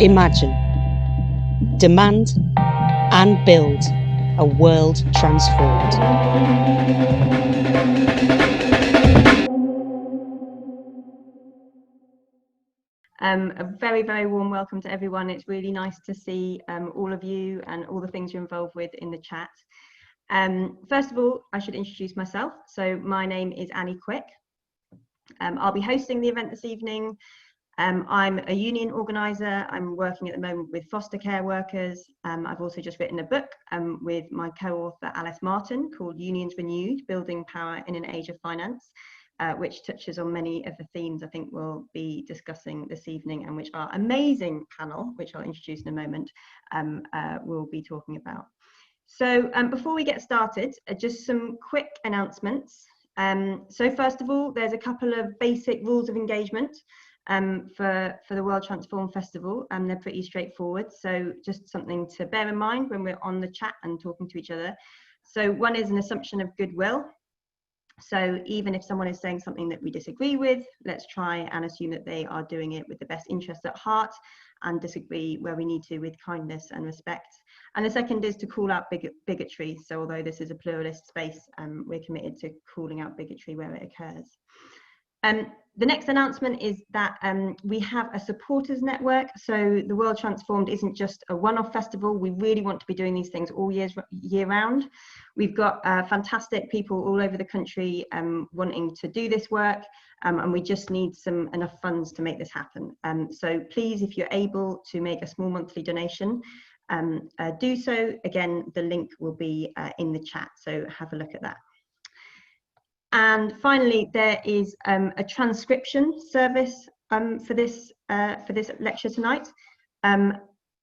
Imagine, demand and build a world transformed. A very, very warm welcome to everyone. It's really nice to see all of you and all the things you're involved with in the chat. First of all, I should introduce myself. So my name is Annie Quick. I'll be hosting the event this evening. I'm a union organiser. I'm working at the moment with foster care workers. I've also just written a book with my co-author Alice Martin called Unions Renewed, Building Power in an Age of Finance, which touches on many of the themes I think we'll be discussing this evening and which our amazing panel, which I'll introduce in a moment, will be talking about. So before we get started, just some quick announcements. So first of all, there's a couple of basic rules of engagement for the World Transform Festival, and they're pretty straightforward. So just something to bear in mind when we're on the chat and talking to each other. So one is an assumption of goodwill. So even if someone is saying something that we disagree with, let's try and assume that they are doing it with the best interests at heart and disagree where we need to with kindness and respect. And the second is to call out bigotry. So although this is a pluralist space, we're committed to calling out bigotry where it occurs. The next announcement is that we have a supporters network. So the World Transformed isn't just a one-off festival. We really want to be doing these things all year round. We've got fantastic people all over the country wanting to do this work, and we just need enough funds to make this happen. So please, if you're able to make a small monthly donation, do so. Again, the link will be in the chat, so have a look at that. And finally, there is a transcription service for this lecture tonight.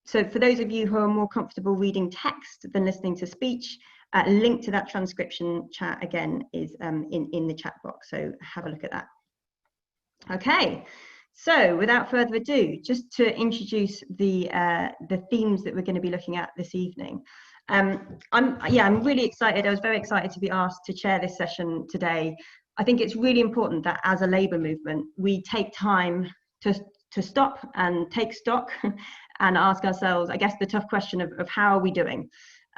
So for those of you who are more comfortable reading text than listening to speech, a link to that transcription chat again is in the chat box. So have a look at that. Okay, so without further ado, just to introduce the themes that we're going to be looking at this evening. I'm really excited. I was very excited to be asked to chair this session today. I think it's really important that as a labour movement, we take time to stop and take stock and ask ourselves, I guess, the tough question of how are we doing?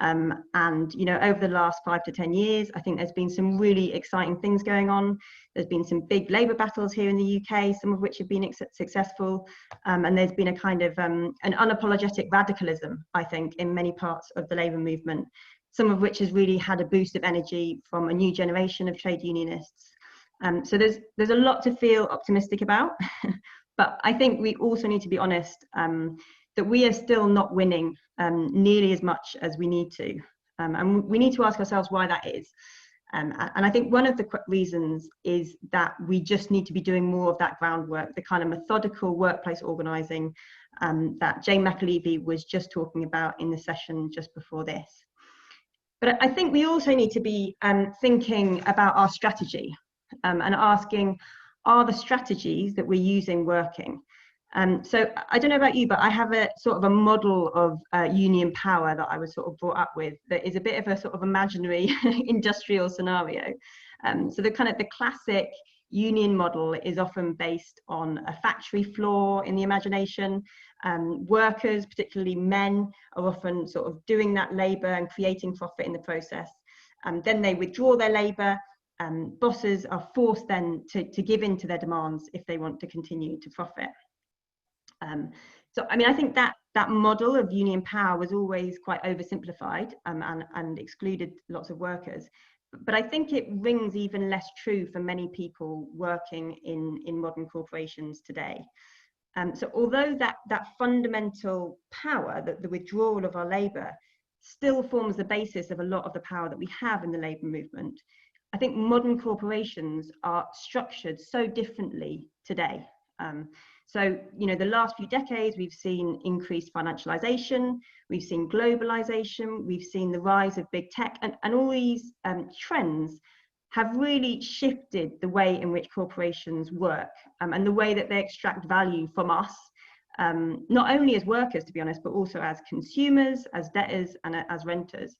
And, you know, over the last 5 to 10 years, I think there's been some really exciting things going on. There's been some big labour battles here in the UK, some of which have been successful. And there's been a kind of an unapologetic radicalism, I think, in many parts of the labour movement, some of which has really had a boost of energy from a new generation of trade unionists. So there's a lot to feel optimistic about. But I think we also need to be honest that we are still not winning nearly as much as we need to. And we need to ask ourselves why that is. And I think one of the reasons is that we just need to be doing more of that groundwork, the kind of methodical workplace organising that Jane McAlevey was just talking about in the session just before this. But I think we also need to be thinking about our strategy and asking, are the strategies that we're using working? So I don't know about you, but I have a sort of a model of union power that I was sort of brought up with that is a bit of a sort of imaginary industrial scenario. So the classic union model is often based on a factory floor in the imagination. Workers, particularly men, are often sort of doing that labour and creating profit in the process. Then they withdraw their labour. Bosses are forced then to give in to their demands if they want to continue to profit. So, I mean, I think that model of union power was always quite oversimplified and excluded lots of workers. But I think it rings even less true for many people working in modern corporations today. So although that fundamental power, that the withdrawal of our labour, still forms the basis of a lot of the power that we have in the labour movement, I think modern corporations are structured so differently today. So, you know, the last few decades, we've seen increased financialisation, we've seen globalisation, we've seen the rise of big tech, and all these trends have really shifted the way in which corporations work and the way that they extract value from us, not only as workers, to be honest, but also as consumers, as debtors, and as renters.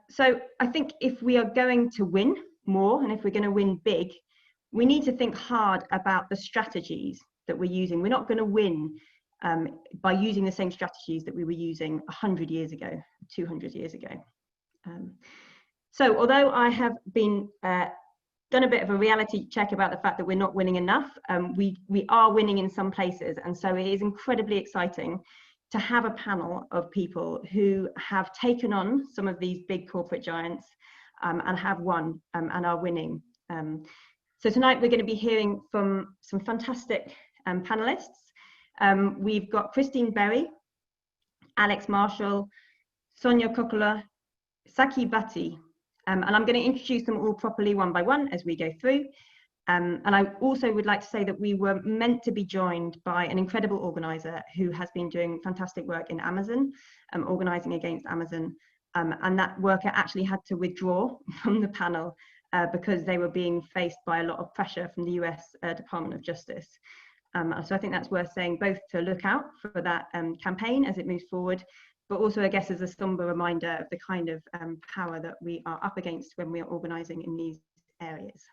So I think if we are going to win more and if we're going to win big, we need to think hard about the strategies that we're using. We're not going to win by using the same strategies that we were using 100 years ago, 200 years ago. So although I have been done a bit of a reality check about the fact that we're not winning enough, we are winning in some places, and so it is incredibly exciting to have a panel of people who have taken on some of these big corporate giants and have won and are winning. So tonight we're going to be hearing from some fantastic panelists. We've got Christine Berry, Alex Marshall, Sonia Kokola, Saki Bhatti, and I'm going to introduce them all properly one by one as we go through. And I also would like to say that we were meant to be joined by an incredible organizer who has been doing fantastic work in Amazon, organizing against Amazon, and that worker actually had to withdraw from the panel because they were being faced by a lot of pressure from the US Department of Justice. So I think that's worth saying, both to look out for that campaign as it moves forward, but also I guess as a somber reminder of the kind of power that we are up against when we are organizing in these areas.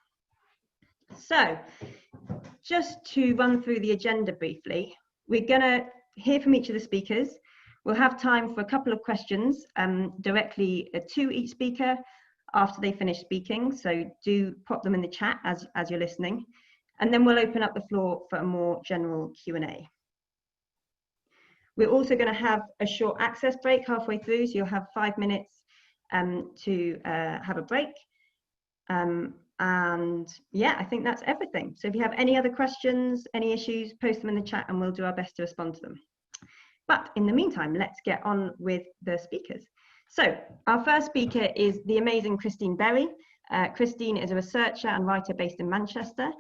So just to run through the agenda briefly, we're going to hear from each of the speakers. We'll have time for a couple of questions directly to each speaker after they finish speaking, so do pop them in the chat as you're listening, and then we'll open up the floor for a more general Q&A. We're also going to have a short access break halfway through, so you'll have 5 minutes to have a break. And yeah, I think that's everything. So if you have any other questions, any issues, post them in the chat and we'll do our best to respond to them. But in the meantime, let's get on with the speakers. So our first speaker is the amazing Christine Berry. Christine is a researcher and writer based in Manchester.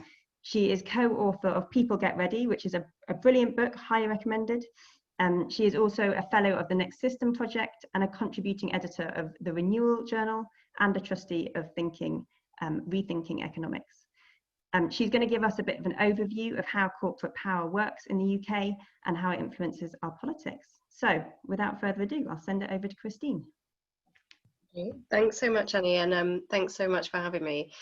She is co-author of People Get Ready, which is a brilliant book, highly recommended. She is also a fellow of the Next System Project and a contributing editor of the Renewal Journal and a trustee of Rethinking Economics. She's going to give us a bit of an overview of how corporate power works in the UK and how it influences our politics. So without further ado, I'll send it over to Christine. Okay. Thanks so much, Annie, and thanks so much for having me.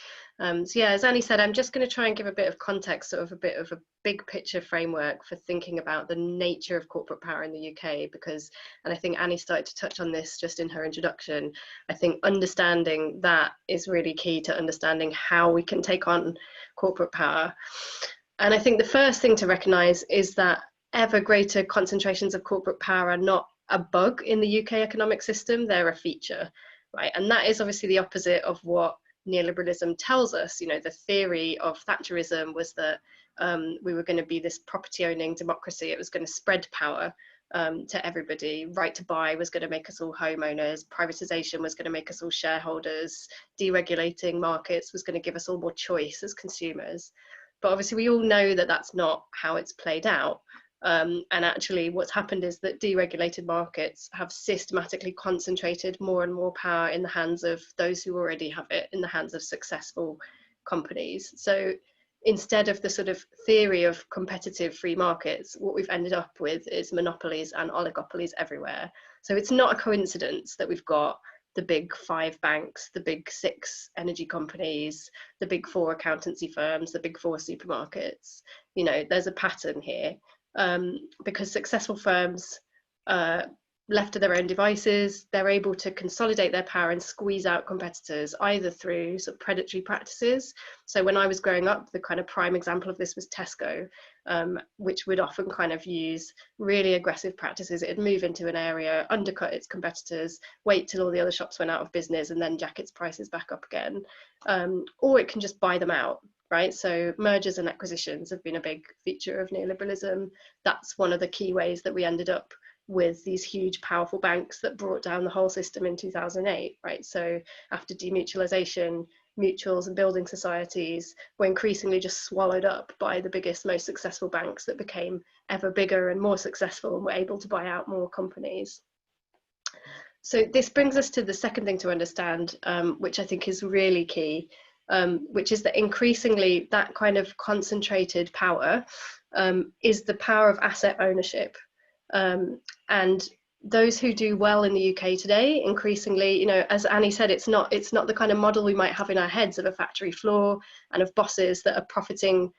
So yeah, as Annie said, I'm just going to try and give a bit of context, sort of a bit of a big picture framework for thinking about the nature of corporate power in the UK, because, and I think Annie started to touch on this just in her introduction, I think understanding that is really key to understanding how we can take on corporate power. And I think the first thing to recognise is that ever greater concentrations of corporate power are not a bug in the UK economic system, they're a feature. Right, and that is obviously the opposite of what neoliberalism tells us. You know, the theory of Thatcherism was that we were going to be this property-owning democracy. It was going to spread power to everybody. Right to buy was going to make us all homeowners. Privatization was going to make us all shareholders. Deregulating markets was going to give us all more choice as consumers. But obviously, we all know that that's not how it's played out. And actually what's happened is that deregulated markets have systematically concentrated more and more power in the hands of those who already have it, in the hands of successful companies. So instead of the sort of theory of competitive free markets, what we've ended up with is monopolies and oligopolies everywhere. So it's not a coincidence that we've got the big 5 banks, the big 6 energy companies, the big 4 accountancy firms, the big 4 supermarkets. You know, there's a pattern here. Because successful firms, left to their own devices, they're able to consolidate their power and squeeze out competitors either through sort of predatory practices. So when I was growing up, the kind of prime example of this was Tesco, which would often kind of use really aggressive practices. It'd move into an area, undercut its competitors, wait till all the other shops went out of business and then jack its prices back up again. Or it can just buy them out. Right, so mergers and acquisitions have been a big feature of neoliberalism. That's one of the key ways that we ended up with these huge, powerful banks that brought down the whole system in 2008. Right, so after demutualization, mutuals and building societies were increasingly just swallowed up by the biggest, most successful banks that became ever bigger and more successful and were able to buy out more companies. So this brings us to the second thing to understand, which I think is really key. Which is that increasingly that kind of concentrated power is the power of asset ownership. And those who do well in the UK today, increasingly, you know, as Annie said, it's not the kind of model we might have in our heads of a factory floor and of bosses that are profiting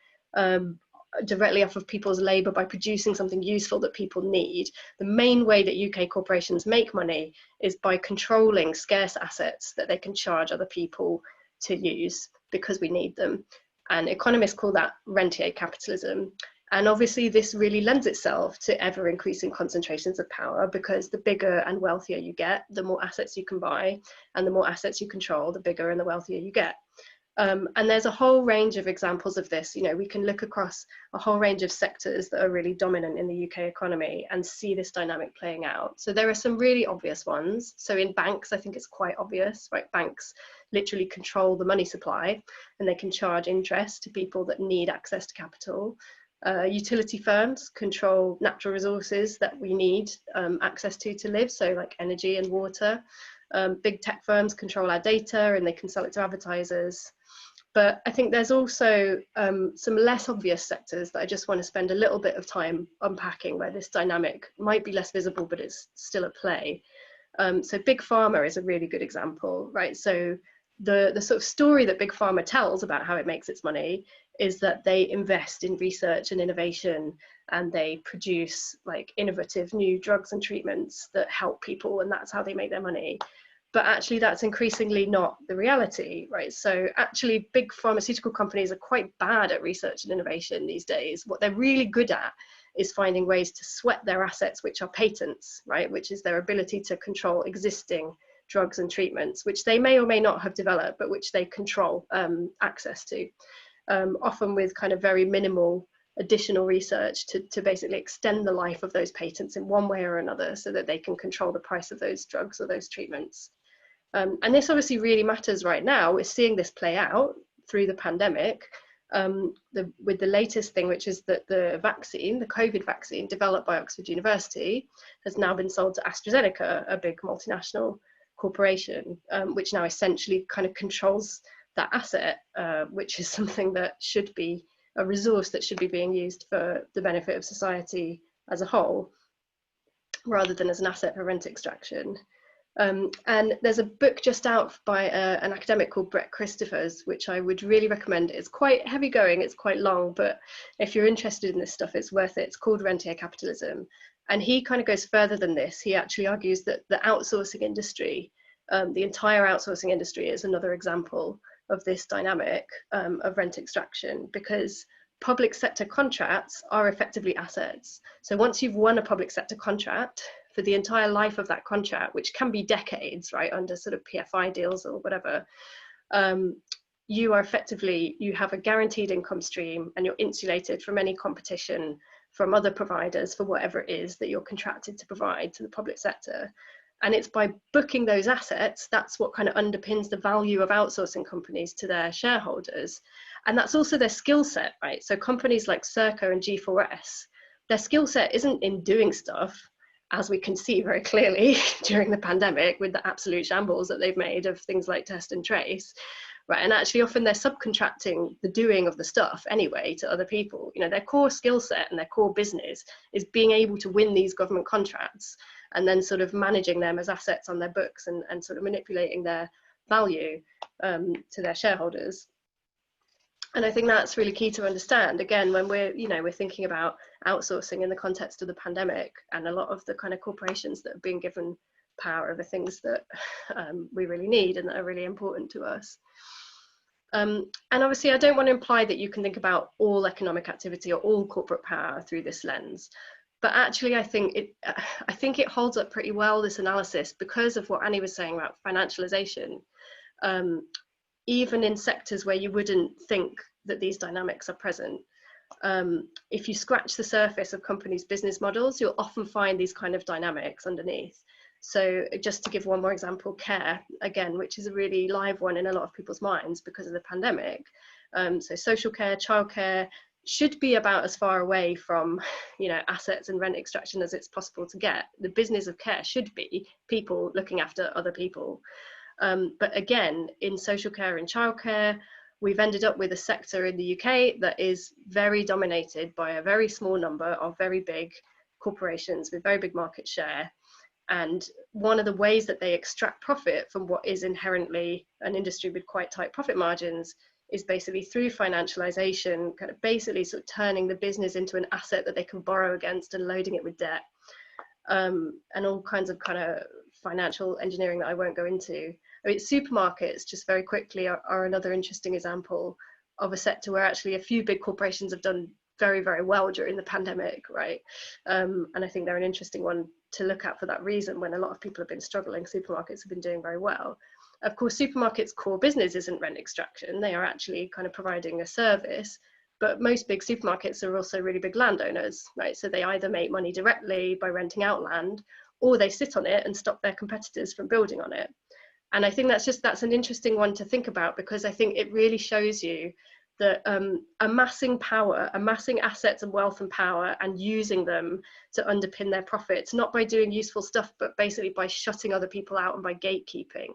directly off of people's labour by producing something useful that people need. The main way that UK corporations make money is by controlling scarce assets that they can charge other people to use because we need them. And economists call that rentier capitalism. And obviously this really lends itself to ever increasing concentrations of power, because the bigger and wealthier you get, the more assets you can buy, and the more assets you control, the bigger and the wealthier you get. And there's a whole range of examples of this. You know, we can look across a whole range of sectors that are really dominant in the UK economy and see this dynamic playing out. So there are some really obvious ones. So in banks, I think it's quite obvious, right? Banks literally control the money supply, and they can charge interest to people that need access to capital. Utility firms control natural resources that we need access to live, so like energy and water. Big tech firms control our data and they can sell it to advertisers. But I think there's also some less obvious sectors that I just want to spend a little bit of time unpacking, where this dynamic might be less visible, but it's still at play. So Big Pharma is a really good example, right? So the sort of story that Big Pharma tells about how it makes its money is that they invest in research and innovation, and they produce like innovative new drugs and treatments that help people, and that's how they make their money. But actually that's increasingly not the reality, right? So actually big pharmaceutical companies are quite bad at research and innovation these days. What they're really good at is finding ways to sweat their assets, which are patents, right? Which is their ability to control existing drugs and treatments, which they may or may not have developed, but which they control access to, often with kind of very minimal additional research to basically extend the life of those patents in one way or another, so that they can control the price of those drugs or those treatments. And this obviously really matters right now. We're seeing this play out through the pandemic, with the latest thing, which is that the vaccine, the COVID vaccine developed by Oxford University, has now been sold to AstraZeneca, a big multinational corporation, which now essentially kind of controls that asset, which is something that should be a resource that should be being used for the benefit of society as a whole, rather than as an asset for rent extraction. And there's a book just out by an academic called Brett Christophers, which I would really recommend. It's quite heavy going, it's quite long, but if you're interested in this stuff, it's worth it. It's called Rentier Capitalism. And he kind of goes further than this. He actually argues that the outsourcing industry, the entire outsourcing industry, is another example of this dynamic of rent extraction, because public sector contracts are effectively assets. So once you've won a public sector contract, for the entire life of that contract, which can be decades, right, under sort of PFI deals or whatever, you are effectively, you have a guaranteed income stream, and you're insulated from any competition from other providers for whatever it is that you're contracted to provide to the public sector. And it's by booking those assets, that's what kind of underpins the value of outsourcing companies to their shareholders. And that's also their skill set, right? So companies like Serco and G4S, their skill set isn't in doing stuff, as we can see very clearly during the pandemic with the absolute shambles that they've made of things like test and trace, right? And actually often they're subcontracting the doing of the stuff anyway to other people. You know, their core skill set and their core business is being able to win these government contracts and then sort of managing them as assets on their books and sort of manipulating their value to their shareholders. And I think that's really key to understand. Again, when we're thinking about outsourcing in the context of the pandemic, and a lot of the kind of corporations that have been given power over things that we really need and that are really important to us. And obviously, I don't want to imply that you can think about all economic activity or all corporate power through this lens. But actually, I think it holds up pretty well, this analysis, because of what Annie was saying about financialisation. Even in sectors where you wouldn't think that these dynamics are present, if you scratch the surface of companies' business models, you'll often find these kind of dynamics underneath. So just to give one more example, care, again, which is a really live one in a lot of people's minds because of the pandemic. So social care, childcare should be about as far away from, assets and rent extraction as it's possible to get. The business of care should be people looking after other people. But again, in social care and childcare, we've ended up with a sector in the UK that is very dominated by a very small number of very big corporations with very big market share. And one of the ways that they extract profit from what is inherently an industry with quite tight profit margins is basically through financialisation, kind of basically sort of turning the business into an asset that they can borrow against and loading it with debt, and all kinds of kind of financial engineering that I won't go into. I mean, supermarkets, just very quickly, are another interesting example of a sector where actually a few big corporations have done very, very well during the pandemic, right? And I think they're an interesting one to look at for that reason. When a lot of people have been struggling, supermarkets have been doing very well. Of course, supermarkets' core business isn't rent extraction. They are actually kind of providing a service, but most big supermarkets are also really big landowners, right? So they either make money directly by renting out land, or they sit on it and stop their competitors from building on it. And I think that's an interesting one to think about, because I think it really shows you that amassing assets and wealth and power and using them to underpin their profits, not by doing useful stuff, but basically by shutting other people out and by gatekeeping.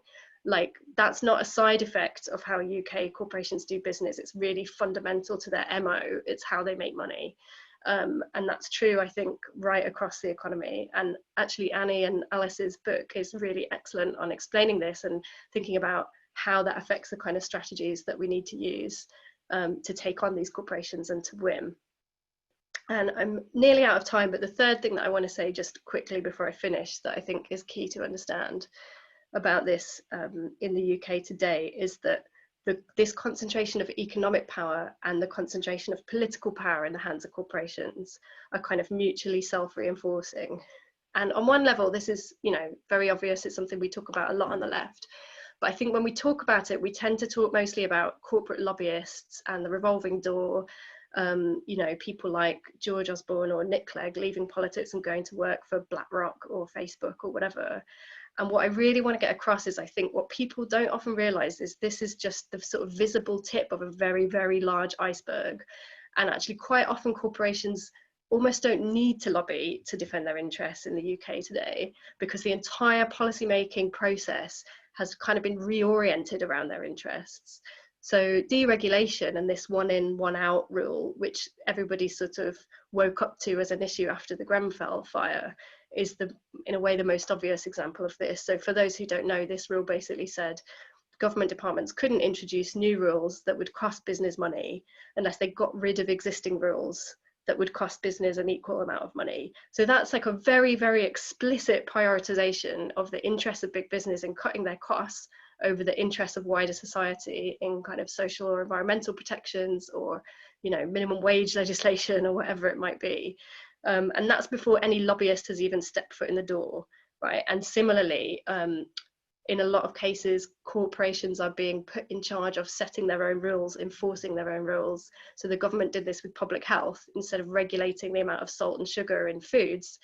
Like, that's not a side effect of how UK corporations do business. It's really fundamental to their MO. It's how they make money. And that's true, I think, right across the economy. And actually, Annie and Alice's book is really excellent on explaining this and thinking about how that affects the kind of strategies that we need to use to take on these corporations and to win. And I'm nearly out of time, but the third thing that I want to say just quickly before I finish that I think is key to understand about this in the UK today is that this concentration of economic power and the concentration of political power in the hands of corporations are kind of mutually self-reinforcing. And on one level, this is, very obvious. It's something we talk about a lot on the left. But I think when we talk about it, we tend to talk mostly about corporate lobbyists and the revolving door, people like George Osborne or Nick Clegg leaving politics and going to work for BlackRock or Facebook or whatever. And what I really want to get across is, I think what people don't often realize is this is just the sort of visible tip of a very, very large iceberg. And actually quite often corporations almost don't need to lobby to defend their interests in the UK today, because the entire policymaking process has kind of been reoriented around their interests. So deregulation and this one in, one out rule, which everybody sort of woke up to as an issue after the Grenfell fire, is in a way the most obvious example of this. So for those who don't know, this rule basically said government departments couldn't introduce new rules that would cost business money unless they got rid of existing rules that would cost business an equal amount of money. So that's like a very, very explicit prioritization of the interests of big business in cutting their costs over the interests of wider society in kind of social or environmental protections or, minimum wage legislation or whatever it might be. And that's before any lobbyist has even stepped foot in the door, right? And similarly, in a lot of cases, corporations are being put in charge of setting their own rules, enforcing their own rules. So the government did this with public health. Instead of regulating the amount of salt and sugar in foods,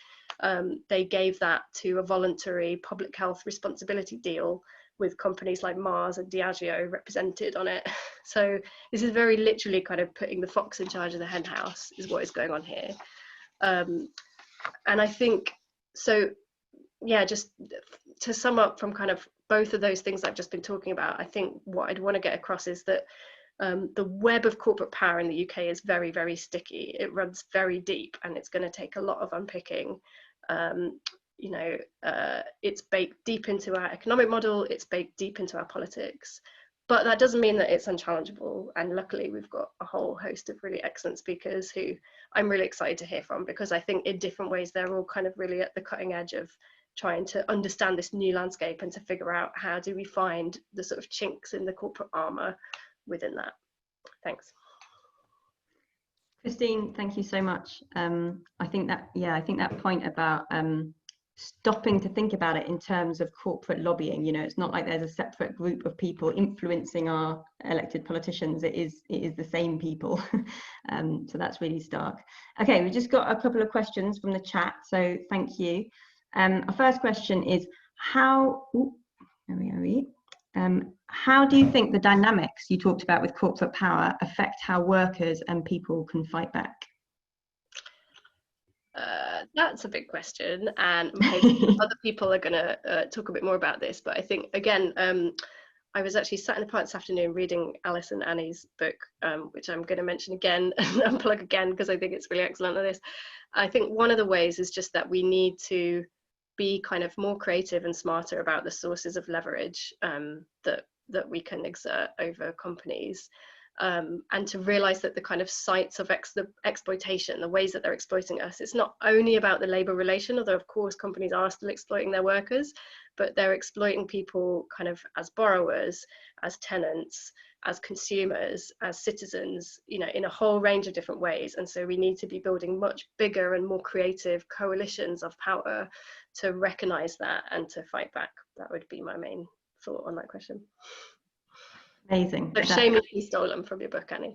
they gave that to a voluntary public health responsibility deal with companies like Mars and Diageo represented on it. So this is very literally kind of putting the fox in charge of the hen house is what is going on here. And I think, so yeah, just to sum up from kind of both of those things I've just been talking about, I think what I'd want to get across is that the web of corporate power in the UK is very, very sticky. It runs very deep, and it's going to take a lot of unpicking. It's baked deep into our economic model, it's baked deep into our politics, but that doesn't mean that it's unchallengeable. And luckily we've got a whole host of really excellent speakers who I'm really excited to hear from, because I think in different ways they're all kind of really at the cutting edge of trying to understand this new landscape and to figure out how do we find the sort of chinks in the corporate armor within that. Thanks. Christine, thank you so much. I think that point about stopping to think about it in terms of corporate lobbying, it's not like there's a separate group of people influencing our elected politicians. It is the same people. So that's really stark. Okay, we just got a couple of questions from the chat, so thank you. Our first question is how do you think the dynamics you talked about with corporate power affect how workers and people can fight back? That's a big question, and I'm hoping other people are going to talk a bit more about this. But I think, again, I was actually sat in the park this afternoon reading Alice and Annie's book, which I'm going to mention again and unplug again because I think it's really excellent on this. I think one of the ways is just that we need to be kind of more creative and smarter about the sources of leverage that we can exert over companies. and to realize that the kind of sites of the exploitation, the ways that they're exploiting us, it's not only about the labor relation, although of course companies are still exploiting their workers, but they're exploiting people kind of as borrowers, as tenants, as consumers, as citizens, you know, in a whole range of different ways. And so we need to be building much bigger and more creative coalitions of power to recognize that and to fight back. That would be my main thought on that question. Amazing. So shamelessly stolen from your book, Annie.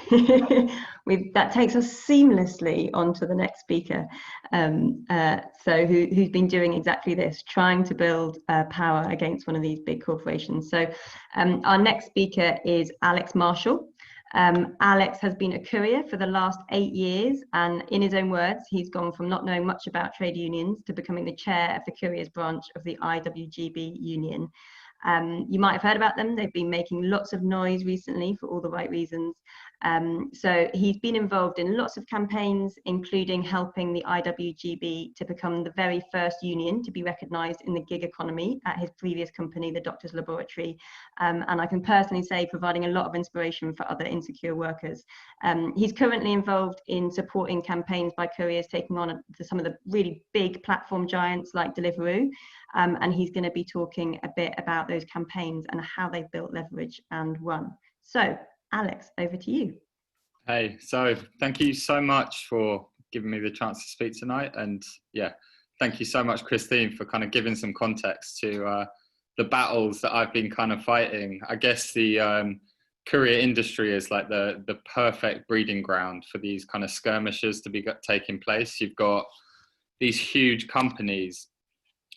That takes us seamlessly on to the next speaker, who's been doing exactly this, trying to build power against one of these big corporations. So our next speaker is Alex Marshall. Alex has been a courier for the last 8 years, and in his own words, he's gone from not knowing much about trade unions to becoming the chair of the couriers branch of the IWGB union. You might have heard about them. They've been making lots of noise recently for all the right reasons. So he's been involved in lots of campaigns, including helping the IWGB to become the very first union to be recognised in the gig economy at his previous company, the Doctors Laboratory. And I can personally say providing a lot of inspiration for other insecure workers. He's currently involved in supporting campaigns by couriers taking on some of the really big platform giants like Deliveroo. And he's going to be talking a bit about those campaigns and how they've built leverage and won. So, Alex, over to you. Hey, so thank you so much for giving me the chance to speak tonight. And yeah, thank you so much, Christine, for kind of giving some context to the battles that I've been kind of fighting. I guess the courier industry is like the perfect breeding ground for these kind of skirmishes to be taking place. You've got these huge companies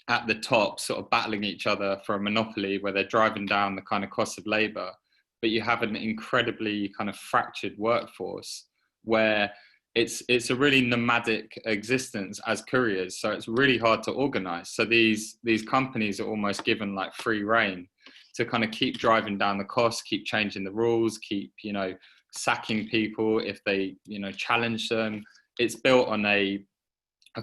at the top sort of battling each other for a monopoly where they're driving down the kind of cost of labor, but you have an incredibly kind of fractured workforce where it's a really nomadic existence as couriers. So it's really hard to organize. So these companies are almost given like free rein to kind of keep driving down the costs, keep changing the rules, keep, you know, sacking people if they, you know, challenge them. It's built on a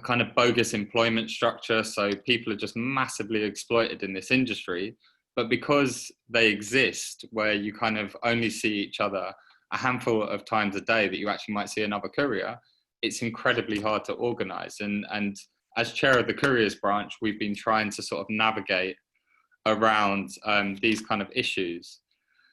kind of bogus employment structure. So people are just massively exploited in this industry. But because they exist where you kind of only see each other a handful of times a day that you actually might see another courier, it's incredibly hard to organize. And as chair of the couriers branch, we've been trying to sort of navigate around these kind of issues.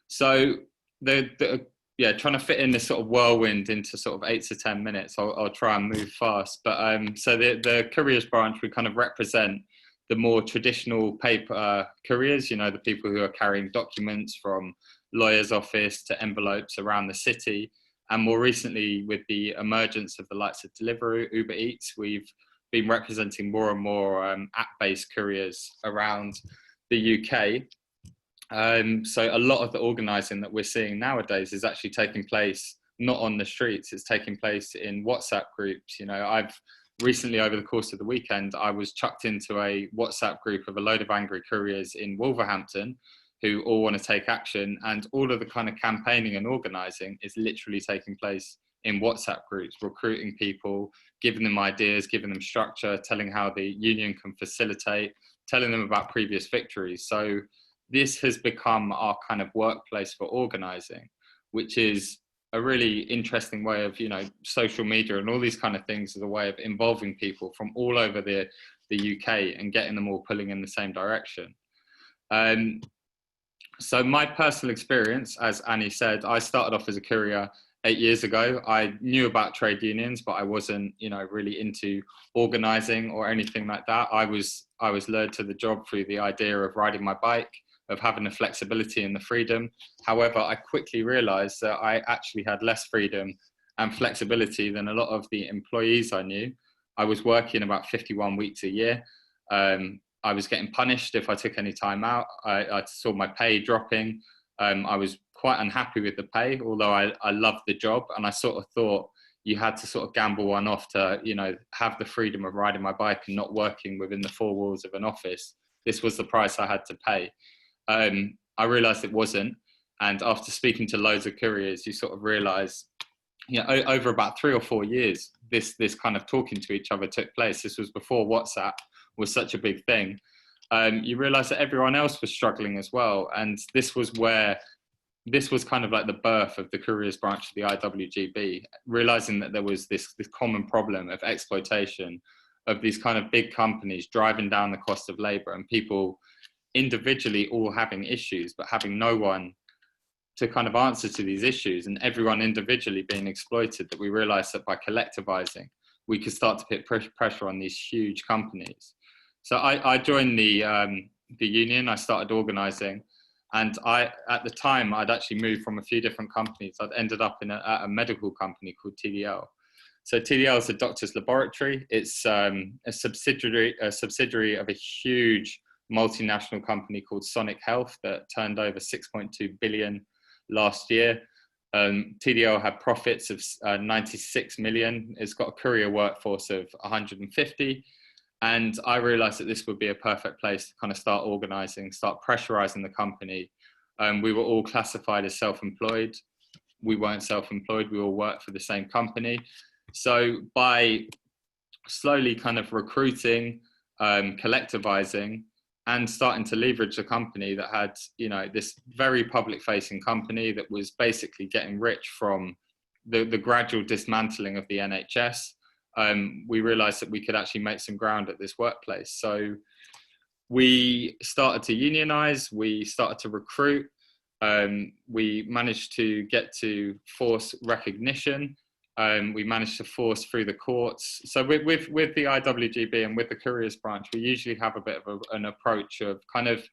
So trying to fit in this sort of whirlwind into sort of 8 to 10 minutes. I'll try and move fast. But so the couriers branch, we kind of represent the more traditional paper couriers, you know, the people who are carrying documents from lawyer's office to envelopes around the city. And more recently, with the emergence of the likes of Deliveroo, Uber Eats, we've been representing more and more app-based couriers around the UK. So a lot of the organising that we're seeing nowadays is actually taking place not on the streets, it's taking place in WhatsApp groups. You know, I've recently, over the course of the weekend, I was chucked into a WhatsApp group of a load of angry couriers in Wolverhampton who all want to take action, and all of the kind of campaigning and organising is literally taking place in WhatsApp groups, recruiting people, giving them ideas, giving them structure, telling how the union can facilitate, telling them about previous victories. So this has become our kind of workplace for organising, which is a really interesting way of, you know, social media and all these kind of things as a way of involving people from all over the UK and getting them all pulling in the same direction. So my personal experience, as Annie said, I started off as a courier 8 years ago. I knew about trade unions, but I wasn't, you know, really into organising or anything like that. I was lured to the job through the idea of riding my bike, of having the flexibility and the freedom. However, I quickly realised that I actually had less freedom and flexibility than a lot of the employees I knew. I was working about 51 weeks a year. I was getting punished if I took any time out. I saw my pay dropping. I was quite unhappy with the pay, although I loved the job. And I sort of thought you had to sort of gamble one off to, you know, have the freedom of riding my bike and not working within the four walls of an office. This was the price I had to pay. I realised it wasn't. And after speaking to loads of couriers, you sort of realise, you know, over about 3 or 4 years, this kind of talking to each other took place. This was before WhatsApp was such a big thing. You realise that everyone else was struggling as well. And this was where this was kind of like the birth of the couriers branch of the IWGB, realizing that there was this common problem of exploitation of these kind of big companies driving down the cost of labor, and people individually all having issues, but having no one to kind of answer to these issues, and everyone individually being exploited, that we realized that by collectivizing, we could start to put pressure on these huge companies. So I joined the union. I started organizing, and at the time, I'd actually moved from a few different companies. I'd ended up at a medical company called TDL. So TDL is a doctor's laboratory. It's a subsidiary of a huge multinational company called Sonic Health that turned over 6.2 billion last year. TDL had profits of 96 million. It's got a courier workforce of 150. And I realized that this would be a perfect place to kind of start organizing, start pressurizing the company. We were all classified as self-employed. We weren't self-employed, we all worked for the same company. So by slowly kind of recruiting, collectivizing, and starting to leverage a company that had, you know, this very public-facing company that was basically getting rich from the gradual dismantling of the NHS, we realized that we could actually make some ground at this workplace. So we started to unionize, we started to recruit, we managed to get to force recognition. We managed to force through the courts. So with the IWGB and with the couriers branch, we usually have a bit of an approach of kind of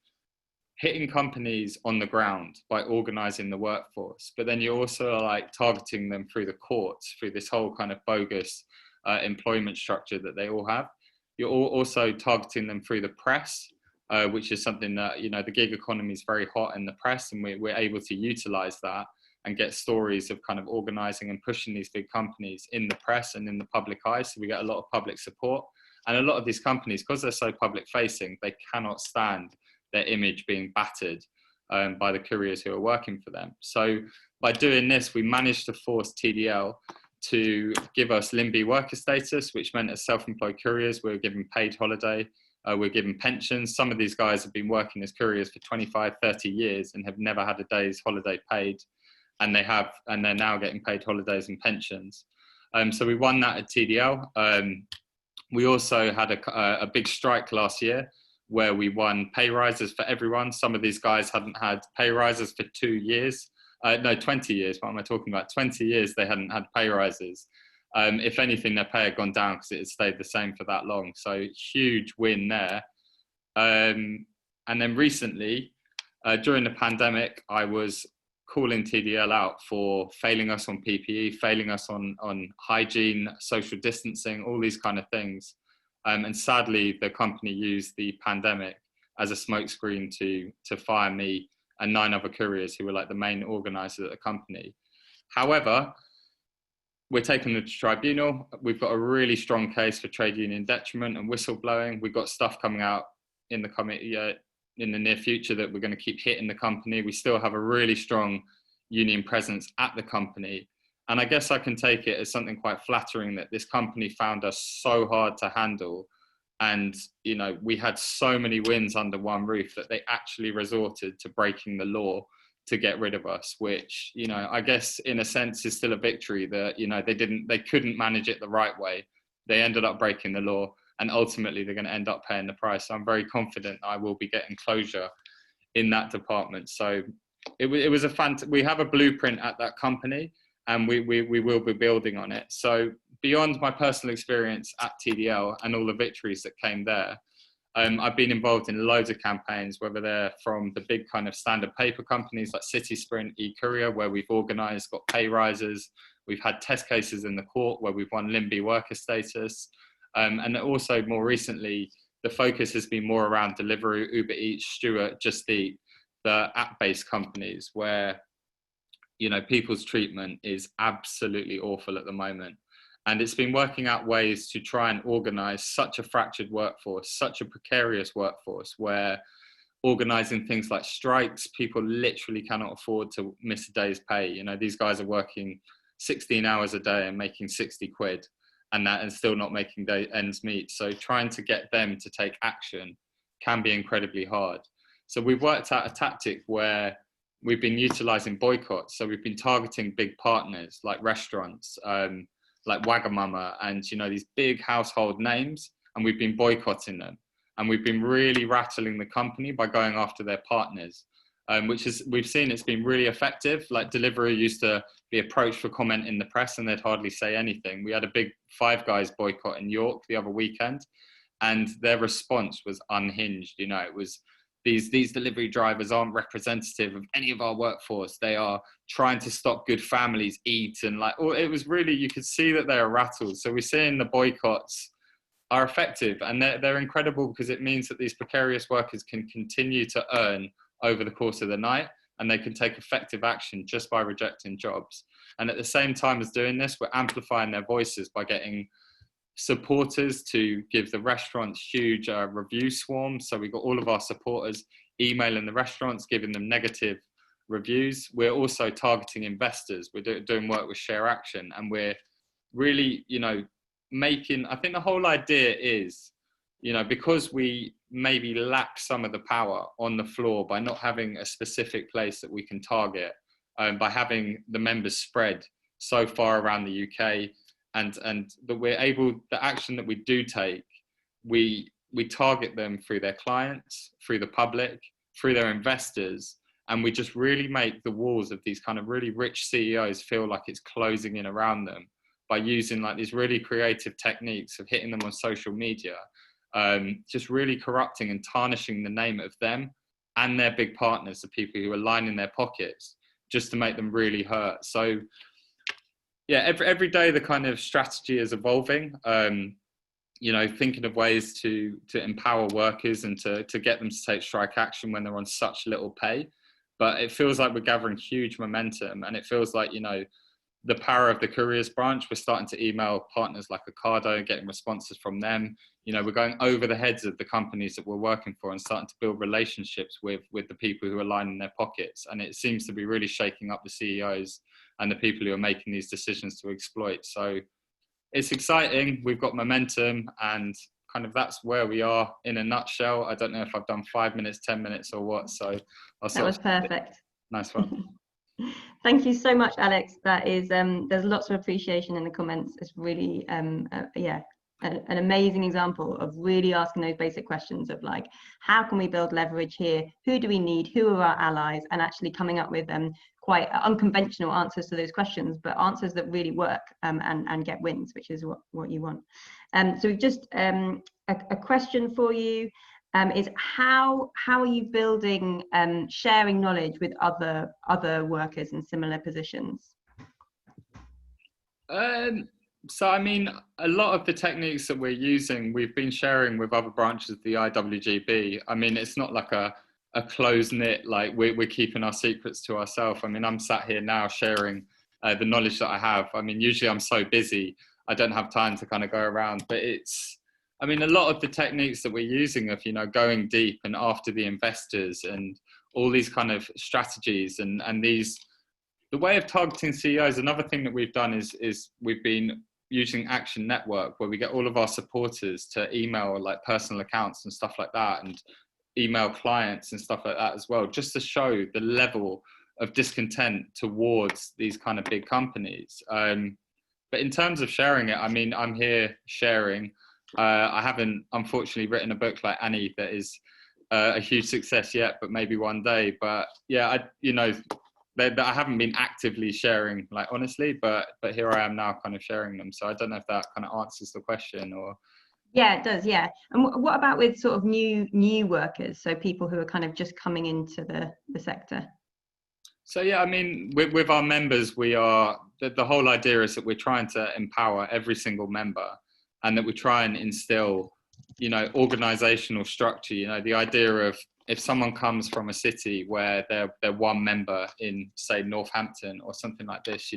hitting companies on the ground by organizing the workforce, but then you're also like targeting them through the courts, through this whole kind of bogus employment structure that they all have. You're also targeting them through the press, which is something that, you know, the gig economy is very hot in the press, and we're able to utilize that and get stories of kind of organizing and pushing these big companies in the press and in the public eye. So we get a lot of public support. And a lot of these companies, because they're so public facing, they cannot stand their image being battered by the couriers who are working for them. So by doing this, we managed to force TDL to give us LIMBY worker status, which meant as self-employed couriers, we were given paid holiday, we're given pensions. Some of these guys have been working as couriers for 25, 30 years and have never had a day's holiday paid. And they're now getting paid holidays and pensions. So we won that at TDL. We also had a big strike last year where we won pay rises for everyone. Some of these guys hadn't had pay rises for 2 years. No, 20 years, what am I talking about? 20 years they hadn't had pay rises. If anything, their pay had gone down because it had stayed the same for that long. So huge win there. And then recently, during the pandemic, I was calling TDL out for failing us on PPE, failing us on hygiene, social distancing, all these kind of things. And sadly, the company used the pandemic as a smokescreen to fire me and 9 other couriers who were like the main organisers at the company. However, we're taking it to tribunal. We've got a really strong case for trade union detriment and whistleblowing. We've got stuff coming out in the near future that we're going to keep hitting the company. We still have a really strong union presence at the company. And I guess I can take it as something quite flattering that this company found us so hard to handle. And, you know, we had so many wins under one roof that they actually resorted to breaking the law to get rid of us, which, you know, I guess in a sense is still a victory that, you know, they couldn't manage it the right way. They ended up breaking the law, and ultimately they're going to end up paying the price. So I'm very confident I will be getting closure in that department. So it was we have a blueprint at that company, and we will be building on it. So beyond my personal experience at TDL and all the victories that came there, I've been involved in loads of campaigns, whether they're from the big kind of standard paper companies like City Sprint, eCourier, where we've organised, got pay rises. We've had test cases in the court where we've won LIMBY worker status. And also more recently, the focus has been more around Deliveroo, Uber Eats, Stuart, Just Eat, the app-based companies where, you know, people's treatment is absolutely awful at the moment. And it's been working out ways to try and organise such a fractured workforce, such a precarious workforce, where organising things like strikes, people literally cannot afford to miss a day's pay. You know, these guys are working 16 hours a day and making 60 quid. And still not making ends meet. So trying to get them to take action can be incredibly hard. So we've worked out a tactic where we've been utilizing boycotts. So we've been targeting big partners like restaurants, like Wagamama, and these big household names, and we've been boycotting them. And we've been really rattling the company by going after their partners, we've seen it's been really effective. Like Deliveroo used to be approached for comment in the press and they'd hardly say anything. We had a big Five Guys boycott in York the other weekend, and their response was unhinged. It was, these delivery drivers aren't representative of any of our workforce. They are trying to stop good families eat, and it was really, you could see that they are rattled. So we're seeing the boycotts are effective, and they're incredible, because it means that these precarious workers can continue to earn over the course of the night, and they can take effective action just by rejecting jobs. And at the same time as doing this, we're amplifying their voices by getting supporters to give the restaurants huge review swarms. So we've got all of our supporters emailing the restaurants, giving them negative reviews. We're also targeting investors. We're doing work with Share Action, and we're really, making, I think the whole idea is, because we maybe lack some of the power on the floor by not having a specific place that we can target, by having the members spread so far around the UK, and that we're able, the action that we do take, we target them through their clients, through the public, through their investors, and we just really make the walls of these kind of really rich CEOs feel like it's closing in around them by using these really creative techniques of hitting them on social media, just really corrupting and tarnishing the name of them and their big partners, the people who are lining their pockets, just to make them really hurt. So yeah, every day the kind of strategy is evolving, thinking of ways to empower workers and to get them to take strike action when they're on such little pay. But it feels like we're gathering huge momentum, and it feels like, the power of the careers branch. We're starting to email partners like Ocado, getting responses from them. We're going over the heads of the companies that we're working for and starting to build relationships with the people who are lining their pockets. And it seems to be really shaking up the CEOs and the people who are making these decisions to exploit. So it's exciting. We've got momentum, and kind of that's where we are in a nutshell. I don't know if I've done 5 minutes, 10 minutes or what. So that was perfect. Nice one. Thank you so much, Alex. That is, there's lots of appreciation in the comments. It's really, an amazing example of really asking those basic questions of how can we build leverage here? Who do we need? Who are our allies? And actually coming up with quite unconventional answers to those questions, but answers that really work and get wins, which is what you want. So we've just a question for you. Is how are you building sharing knowledge with other workers in similar positions? So I mean, a lot of the techniques that we're using, we've been sharing with other branches of the IWGB. I mean, it's not like a close knit, we're keeping our secrets to ourselves. I mean, I'm sat here now sharing the knowledge that I have. I mean, usually I'm so busy, I don't have time to kind of go around, but I mean, a lot of the techniques that we're using of, going deep and after the investors and all these kind of strategies and the way of targeting CEOs. Another thing that we've done is we've been using Action Network, where we get all of our supporters to email personal accounts and stuff like that, and email clients and stuff like that as well, just to show the level of discontent towards these kind of big companies. But in terms of sharing it, I mean, I'm here sharing. I haven't, unfortunately, written a book like Annie that is a huge success yet, but maybe one day. But yeah, I haven't been actively sharing, honestly, but here I am now kind of sharing them. So I don't know if that kind of answers the question or. Yeah, it does. Yeah. And what about with sort of new workers? So people who are kind of just coming into the sector. So yeah, I mean, with our members, we are, the whole idea is that we're trying to empower every single member, and that we try and instill, organizational structure. The idea of, if someone comes from a city where they're one member in, say, Northampton or something like this,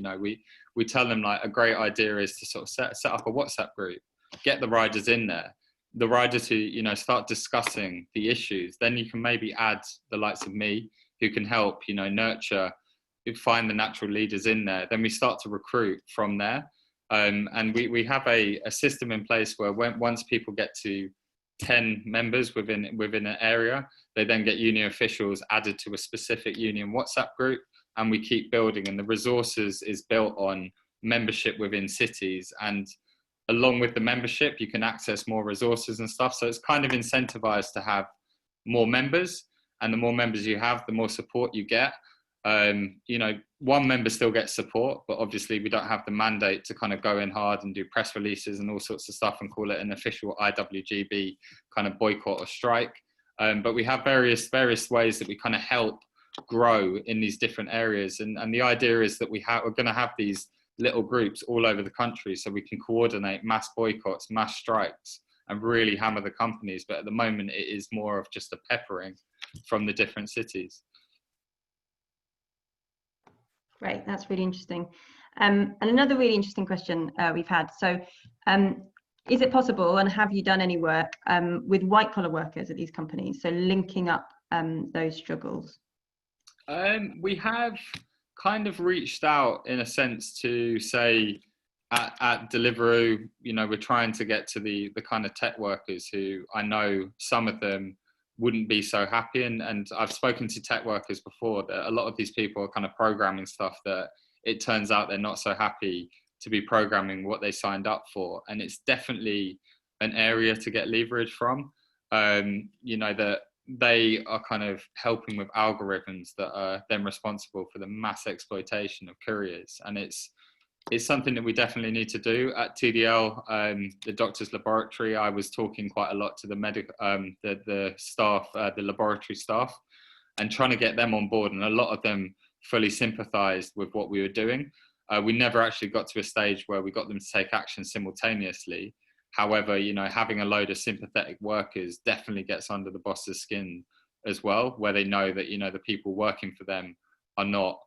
we tell them a great idea is to sort of set up a WhatsApp group, get the riders in there, the riders who, start discussing the issues. Then you can maybe add the likes of me, who can help, nurture, find the natural leaders in there. Then we start to recruit from there. And we have a system in place where once people get to 10 members within an area, they then get union officials added to a specific union WhatsApp group, and we keep building. And the resources is built on membership within cities, and along with the membership, you can access more resources and stuff. So it's kind of incentivized to have more members, and the more members you have, the more support you get. You know, one member still gets support, but obviously we don't have the mandate to kind of go in hard and do press releases and all sorts of stuff and call it an official IWGB kind of boycott or strike. But we have various ways that we kind of help grow in these different areas. And the idea is that we're going to have these little groups all over the country, so we can coordinate mass boycotts, mass strikes, and really hammer the companies. But at the moment, it is more of just a peppering from the different cities. Great, that's really interesting. And another really interesting question we've had. So is it possible, and have you done any work with white collar workers at these companies? So linking up those struggles? We have kind of reached out in a sense to say at Deliveroo, you know, we're trying to get to the kind of tech workers who I know some of them wouldn't be so happy. And I've spoken to tech workers before that a lot of these people are kind of programming stuff that it turns out they're not so happy to be programming what they signed up for. And it's definitely an area to get leverage from. You know, that they are kind of helping with algorithms that are then responsible for the mass exploitation of couriers. And it's something that we definitely need to do at TDL, the doctor's laboratory. I was talking quite a lot to the the staff, the laboratory staff, and trying to get them on board. And a lot of them fully sympathized with what we were doing. We never actually got to a stage where we got them to take action simultaneously. However, you know, having a load of sympathetic workers definitely gets under the boss's skin as well, where they know that, you know, the people working for them are not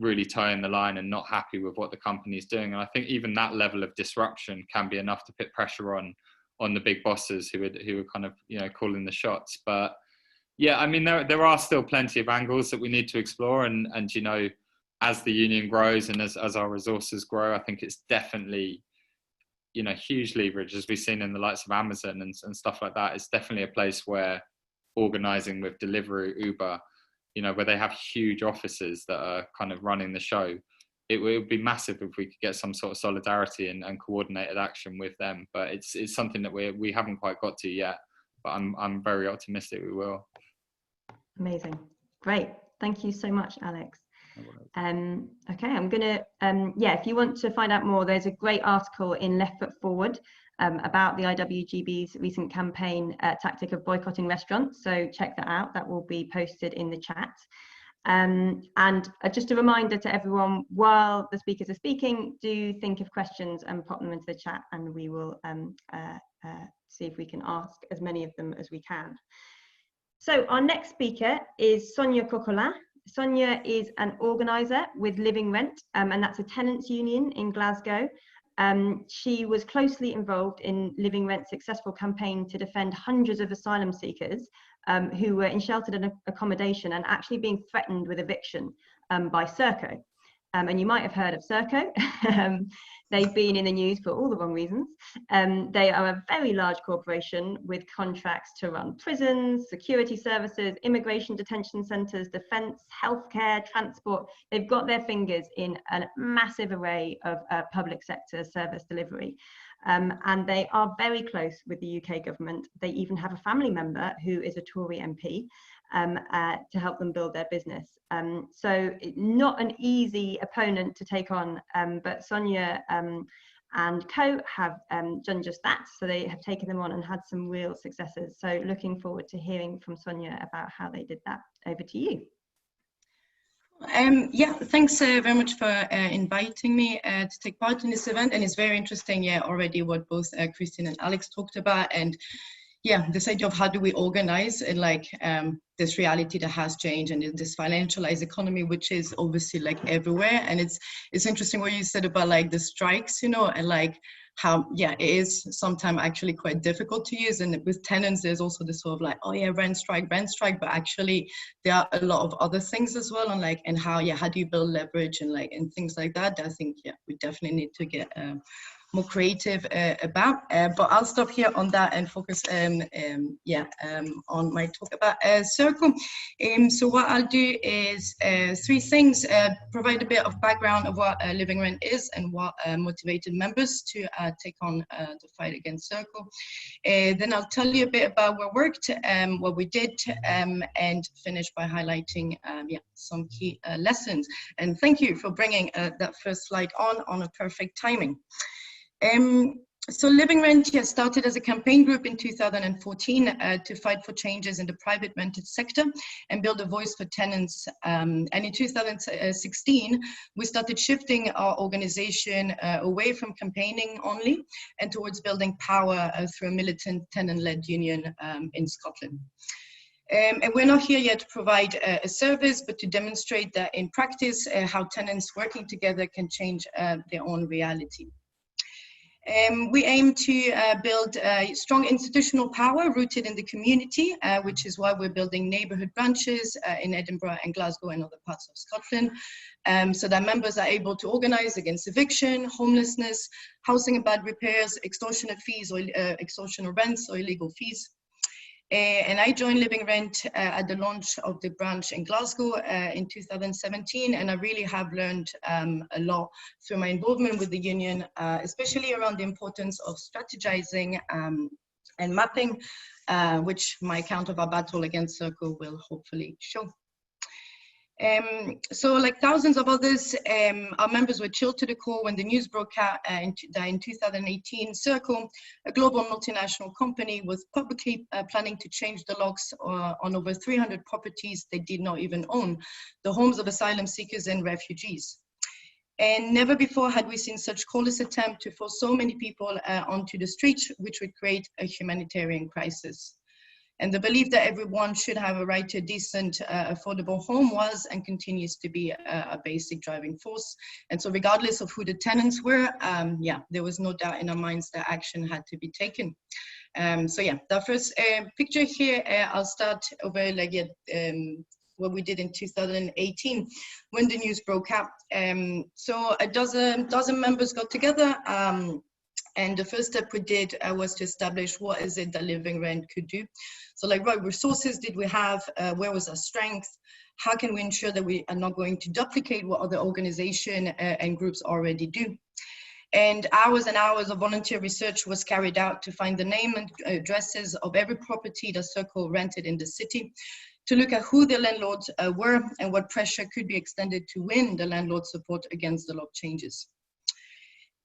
really toeing the line and not happy with what the company is doing. And I think even that level of disruption can be enough to put pressure on the big bosses who are kind of, you know, calling the shots. But yeah, I mean, there are still plenty of angles that we need to explore. And you know, as the union grows and as our resources grow, I think it's definitely, you know, huge leverage, as we've seen in the likes of Amazon and stuff like that. It's definitely a place where organizing with Deliveroo, Uber, you know, where they have huge offices that are kind of running the show. It would be massive if we could get some sort of solidarity and coordinated action with them. But it's something that we haven't quite got to yet, but I'm very optimistic we will. Amazing. Great. Thank you so much, Alex. Okay, I'm gonna if you want to find out more, there's a great article in Left Foot Forward about the IWGB's recent campaign tactic of boycotting restaurants, so check that out. That will be posted in the chat. And just a reminder to everyone, while the speakers are speaking, do think of questions and pop them into the chat, and we will see if we can ask as many of them as we can. So our next speaker is Sonia Kokola. Sonia is an organiser with Living Rent, and that's a tenants union in Glasgow. She was closely involved in Living Rent's successful campaign to defend hundreds of asylum seekers who were in sheltered accommodation and actually being threatened with eviction by Serco. And you might have heard of Serco. They've been in the news for all the wrong reasons. They are a very large corporation with contracts to run prisons, security services, immigration detention centres, defence, healthcare, transport. They've got their fingers in a massive array of public sector service delivery. And they are very close with the UK government. They even have a family member who is a Tory MP to help them build their business. So not an easy opponent to take on, but Sonia and co have done just that. So they have taken them on and had some real successes. So looking forward to hearing from Sonia about how they did that. Over to you. Yeah, thanks very much for inviting me to take part in this event. And it's very interesting, yeah, already what both Christine and Alex talked about. And yeah, this idea of how do we organize in like this reality that has changed and this financialized economy, which is obviously like everywhere. And it's interesting what you said about like the strikes, you know, and like how, yeah, it is sometimes actually quite difficult to use. And with tenants, there's also this sort of like, oh yeah, rent strike, but actually there are a lot of other things as well. And like, and how, yeah, how do you build leverage and like, and things like that. I think, yeah, we definitely need to get more creative about. But I'll stop here on that and focus on my talk about Circle. So what I'll do is three things: provide a bit of background of what Living Rent is and what motivated members to take on the fight against Circle. Then I'll tell you a bit about what worked, what we did, and finish by highlighting some key lessons. And thank you for bringing that first slide on a perfect timing. So Living Rentier started as a campaign group in 2014 to fight for changes in the private rented sector and build a voice for tenants. And in 2016, we started shifting our organization away from campaigning only and towards building power through a militant tenant-led union in Scotland. And we're not here yet to provide a service, but to demonstrate that in practice, how tenants working together can change their own reality. We aim to build strong institutional power rooted in the community, which is why we're building neighbourhood branches in Edinburgh and Glasgow and other parts of Scotland, so that members are able to organise against eviction, homelessness, housing and bad repairs, extortionate fees or extortionate rents or illegal fees. And I joined Living Rent at the launch of the branch in Glasgow in 2017, and I really have learned a lot through my involvement with the union, especially around the importance of strategizing and mapping, which my account of our battle against Circle will hopefully show. So like thousands of others, our members were chilled to the core when the news broke out that in 2018, Circle, a global multinational company, was publicly planning to change the locks on over 300 properties they did not even own, the homes of asylum seekers and refugees. And never before had we seen such callous attempt to force so many people onto the streets, which would create a humanitarian crisis. And the belief that everyone should have a right to a decent, affordable home was and continues to be a basic driving force. And so regardless of who the tenants were, there was no doubt in our minds that action had to be taken. The first picture here, I'll start over what we did in 2018 when the news broke out. So a dozen members got together. And the first step we did was to establish what is it that Living Rent could do. So like what resources did we have, where was our strength, how can we ensure that we are not going to duplicate what other organizations and groups already do. And hours of volunteer research was carried out to find the name and addresses of every property that Circle rented in the city, to look at who the landlords were and what pressure could be extended to win the landlord support against the lock changes.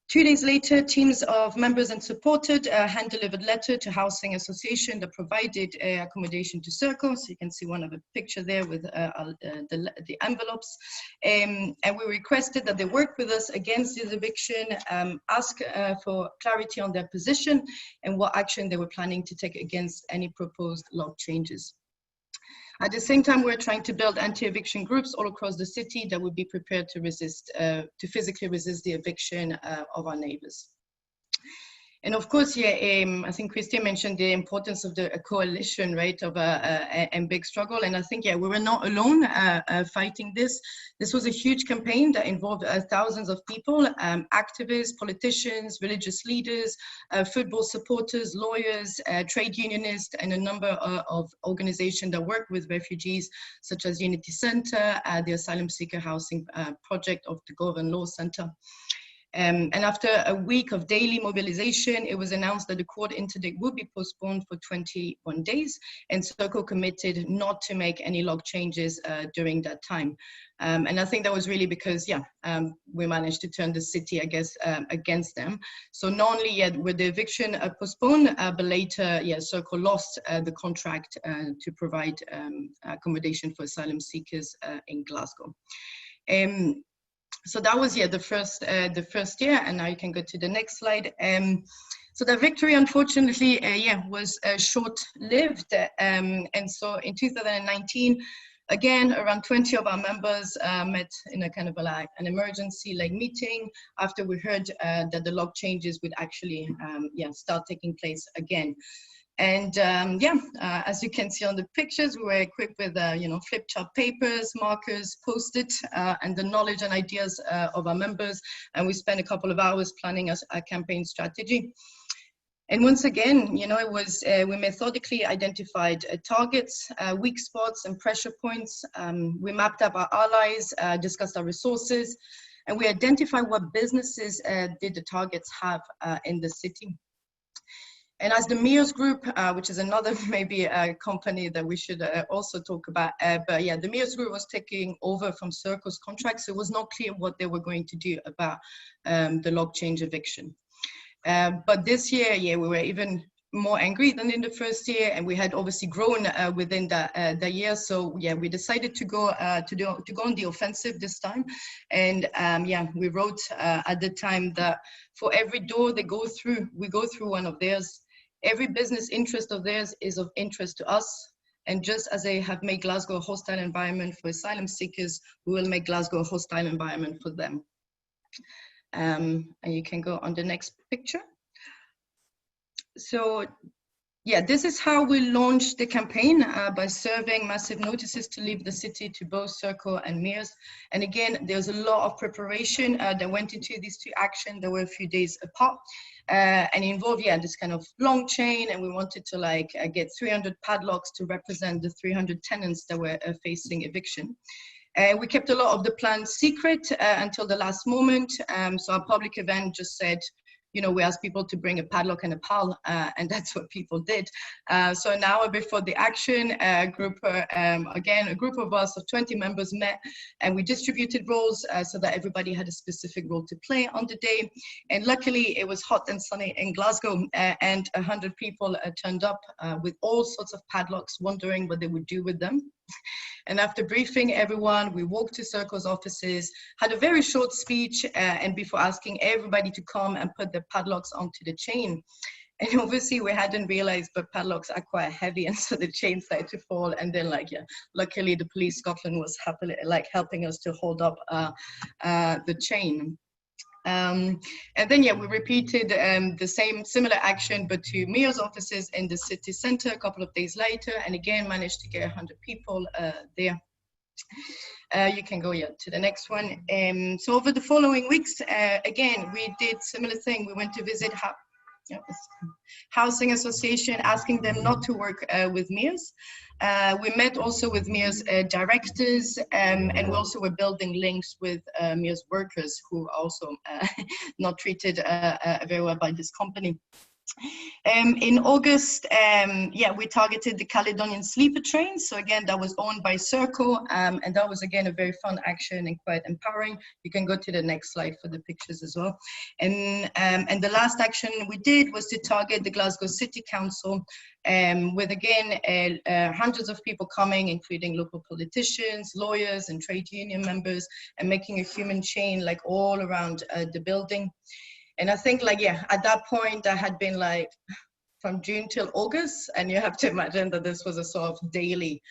2 days later, teams of members and supported a hand-delivered letter to housing association that provided accommodation to Circle. So you can see one of the picture there with the envelopes. And we requested that they work with us against this eviction, ask for clarity on their position and what action they were planning to take against any proposed lock changes. At the same time, we're trying to build anti-eviction groups all across the city that would be prepared to resist, to physically resist the eviction of our neighbors. And of course, I think Christine mentioned the importance of the coalition, right, of and big struggle. And I think, we were not alone fighting this. This was a huge campaign that involved thousands of people, activists, politicians, religious leaders, football supporters, lawyers, trade unionists, and a number of organizations that work with refugees, such as Unity Center, the Asylum Seeker Housing Project of the Gov Law Center. And after a week of daily mobilization, it was announced that the court interdict would be postponed for 21 days, and Circle committed not to make any lock changes during that time. And I think that was really because, we managed to turn the city, I guess, against them. So not only were the eviction postponed, but later, Circle lost the contract to provide accommodation for asylum seekers in Glasgow. So that was the first year, and now you can go to the next slide. So the victory, unfortunately, was short-lived, and so in 2019, again, around 20 of our members met in a kind of an emergency meeting after we heard that the lock changes would actually start taking place again. And as you can see on the pictures, we were equipped with flip chart papers, markers, post-it, and the knowledge and ideas of our members. And we spent a couple of hours planning a campaign strategy. And once again, it was, we methodically identified targets, weak spots and pressure points. We mapped up our allies, discussed our resources, and we identified what businesses did the targets have in the city. And as the MEOS Group, which is another maybe a company that we should also talk about, but yeah, the MEOS Group was taking over from Circle's contracts, so it was not clear what they were going to do about the log change eviction. But this year, yeah, we were even more angry than in the first year, and we had obviously grown within the year. So yeah, we decided to go on the offensive this time, and yeah, we wrote at the time that for every door they go through, we go through one of theirs. Every business interest of theirs is of interest to us. And just as they have made Glasgow a hostile environment for asylum seekers, we will make Glasgow a hostile environment for them. And you can go on the next picture. So yeah, this is how we launched the campaign, by serving massive notices to leave the city to both Circle and MEOS. And again, there's a lot of preparation that went into these two actions. There were a few days apart, and involved, yeah, this kind of long chain. And we wanted to get 300 padlocks to represent the 300 tenants that were facing eviction. We kept a lot of the plans secret until the last moment. So our public event just said, we asked people to bring a padlock and a pal, and that's what people did. So an hour before the action, a group of us of 20 members met, and we distributed roles so that everybody had a specific role to play on the day. And luckily, it was hot and sunny in Glasgow, and 100 people turned up with all sorts of padlocks, wondering what they would do with them. And after briefing everyone, we walked to Circle's offices, had a very short speech, and before asking everybody to come and put the padlocks onto the chain. And obviously we hadn't realized, but padlocks are quite heavy, and so the chain started to fall. And then luckily the police Scotland was happily helping us to hold up the chain. And then, yeah, we repeated the similar action, but to MEOS offices in the city center a couple of days later, and again managed to get 100 people there. You can go to the next one. So over the following weeks, again, we did similar thing. We went to visit housing association, asking them not to work with MEOS. We met also with MEOS directors, and we also were building links with MEOS workers who are also not treated very well by this company. In August, yeah, we targeted the Caledonian sleeper train. So again, that was owned by Circle, and that was again a very fun action and quite empowering. You can go to the next slide for the pictures as well. And the last action we did was to target the Glasgow City Council, with again hundreds of people coming, including local politicians, lawyers, and trade union members, and making a human chain all around the building. And I think yeah, at that point I had been from June till August, and you have to imagine that this was a sort of daily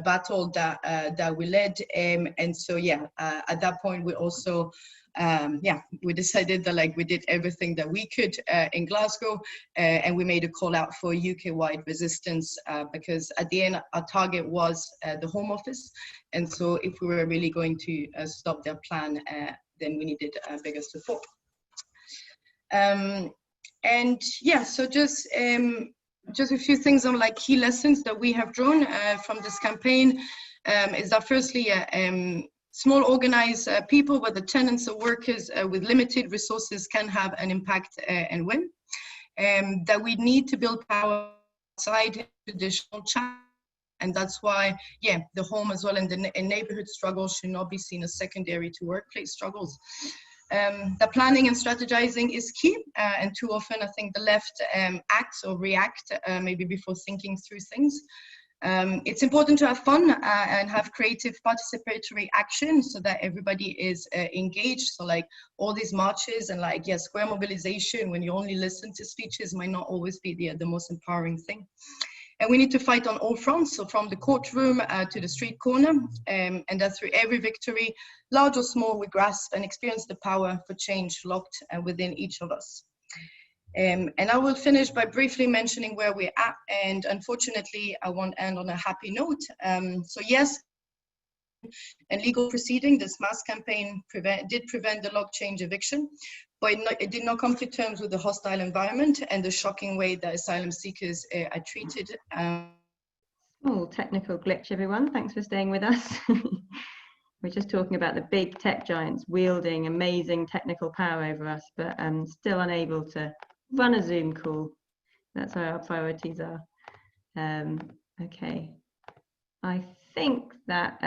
battle that we led. And so yeah, at that point we also, yeah, we decided that we did everything that we could in Glasgow, and we made a call out for UK-wide resistance, because at the end our target was the Home Office. And so if we were really going to stop their plan, then we needed bigger support. And yeah, so just a few things on key lessons that we have drawn from this campaign, is that firstly, small organized people, whether tenants or workers with limited resources, can have an impact and win. That we need to build power outside traditional channels. And that's why, yeah, the home as well and the neighborhood struggles should not be seen as secondary to workplace struggles. The planning and strategizing is key, and too often I think the left acts or react maybe before thinking through things. It's important to have fun and have creative participatory action so that everybody is engaged. So all these marches and yeah, square mobilization, when you only listen to speeches, might not always be the most empowering thing. And we need to fight on all fronts, so from the courtroom to the street corner, and that through every victory, large or small, we grasp and experience the power for change locked within each of us. And I will finish by briefly mentioning where we're at, and unfortunately, I won't end on a happy note. So yes, and legal proceeding, this mass campaign did prevent the lock change eviction, but it did not come to terms with the hostile environment and the shocking way that asylum seekers are treated. Oh, technical glitch, everyone. Thanks for staying with us. We're just talking about the big tech giants wielding amazing technical power over us, but still unable to run a Zoom call. That's where our priorities are. Okay. I think that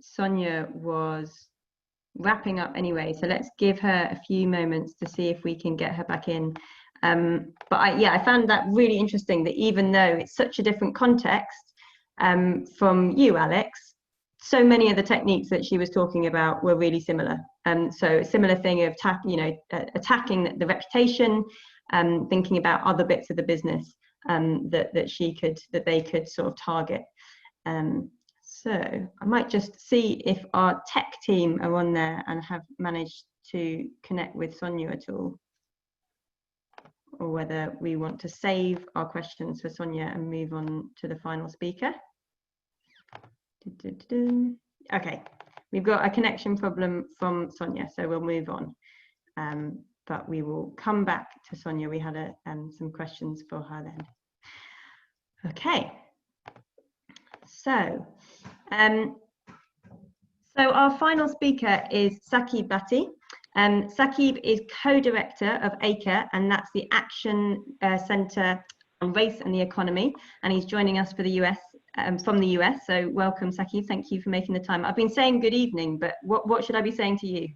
Sonia was wrapping up anyway, so let's give her a few moments to see if we can get her back in. But I found that really interesting, that even though it's such a different context from you, Alex, so many of the techniques that she was talking about were really similar. So a similar thing of attacking the reputation, thinking about other bits of the business that they could sort of target. So I might just see if our tech team are on there and have managed to connect with Sonia at all, or whether we want to save our questions for Sonia and move on to the final speaker. Okay, we've got a connection problem from Sonia, so we'll move on. But we will come back to Sonia. We had some questions for her then. Okay. So our final speaker is Saqib Bhatti. Saqib is co-director of ACRE, and that's the Action Center on Race and the Economy, and he's joining us for the US, from the US. So welcome, Saqib. Thank you for making the time. I've been saying good evening, but what should I be saying to you?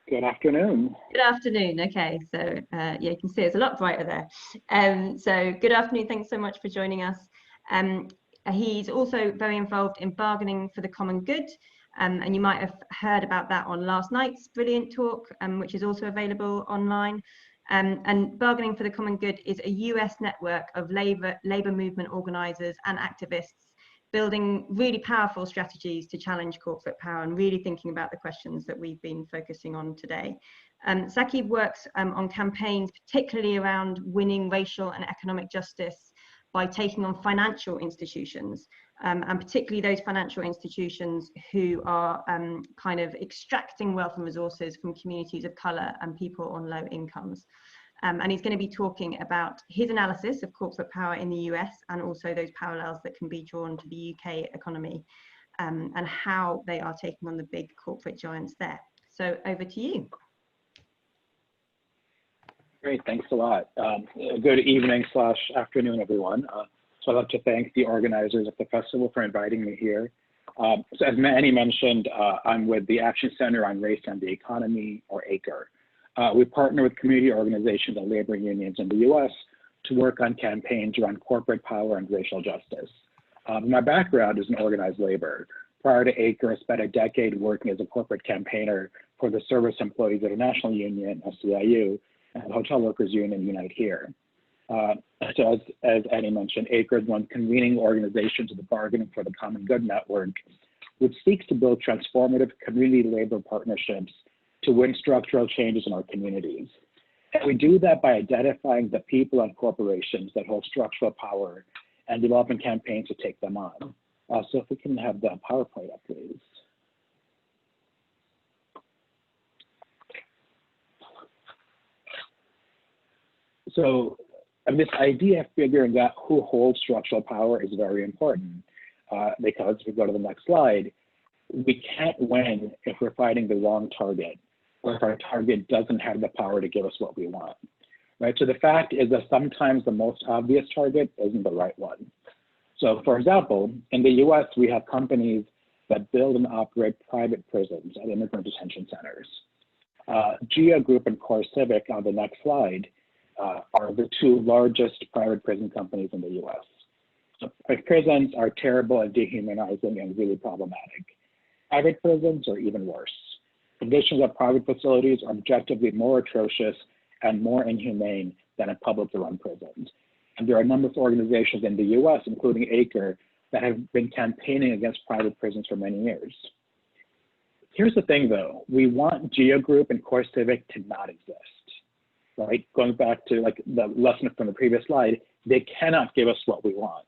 Good afternoon. Good afternoon. Okay, so yeah, you can see it's a lot brighter there. So good afternoon. Thanks so much for joining us. He's also very involved in bargaining for the common good, and you might have heard about that on last night's brilliant talk, which is also available online. And Bargaining for the Common Good is a US network of labor movement organizers and activists building really powerful strategies to challenge corporate power and really thinking about the questions that we've been focusing on today. Saqib works on campaigns particularly around winning racial and economic justice by taking on financial institutions, and particularly those financial institutions who are kind of extracting wealth and resources from communities of colour and people on low incomes. And he's going to be talking about his analysis of corporate power in the US and also those parallels that can be drawn to the UK economy, and how they are taking on the big corporate giants there. So over to you. Great, thanks a lot. Good evening / afternoon, everyone. So I'd like to thank the organizers of the festival for inviting me here. So as Annie mentioned, I'm with the Action Center on Race and the Economy, or ACRE. We partner with community organizations and labor unions in the US to work on campaigns around corporate power and racial justice. My background is in organized labor. Prior to ACRE, I spent a decade working as a corporate campaigner for the Service Employees International Union, SEIU, and Hotel Workers Union, Unite Here. So as Annie mentioned, ACRE is one convening organizations of the Bargaining for the Common Good Network, which seeks to build transformative community labor partnerships to win structural changes in our communities. And we do that by identifying the people and corporations that hold structural power and developing campaigns to take them on. So if we can have the PowerPoint up, please. So this idea of figuring out who holds structural power is very important, because if we go to the next slide, we can't win if we're fighting the wrong target, or if our target doesn't have the power to give us what we want, right? So the fact is that sometimes the most obvious target isn't the right one. So for example, in the US, we have companies that build and operate private prisons and immigrant detention centers. Geo Group and Core Civic on the next slide are the two largest private prison companies in the US. So prisons are terrible and dehumanizing and really problematic. Private prisons are even worse. Conditions at private facilities are objectively more atrocious and more inhumane than in publicly run prisons. And there are a number of organizations in the US, including ACRE, that have been campaigning against private prisons for many years. Here's the thing though, we want Geo Group and Core Civic to not exist. right? Going back to like the lesson from the previous slide, they cannot give us what we want.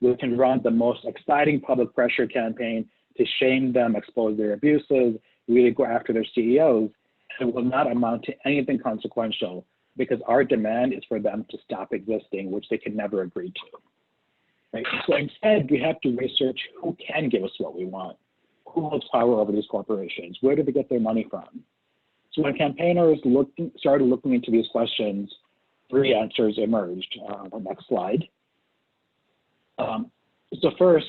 We can run the most exciting public pressure campaign to shame them, expose their abuses, really go after their CEOs. It will not amount to anything consequential because our demand is for them to stop existing, which they can never agree to. Right? So instead, we have to research who can give us what we want, who holds power over these corporations, where do they get their money from? So when campaigners started looking into these questions, 3 answers emerged. The next slide. So first,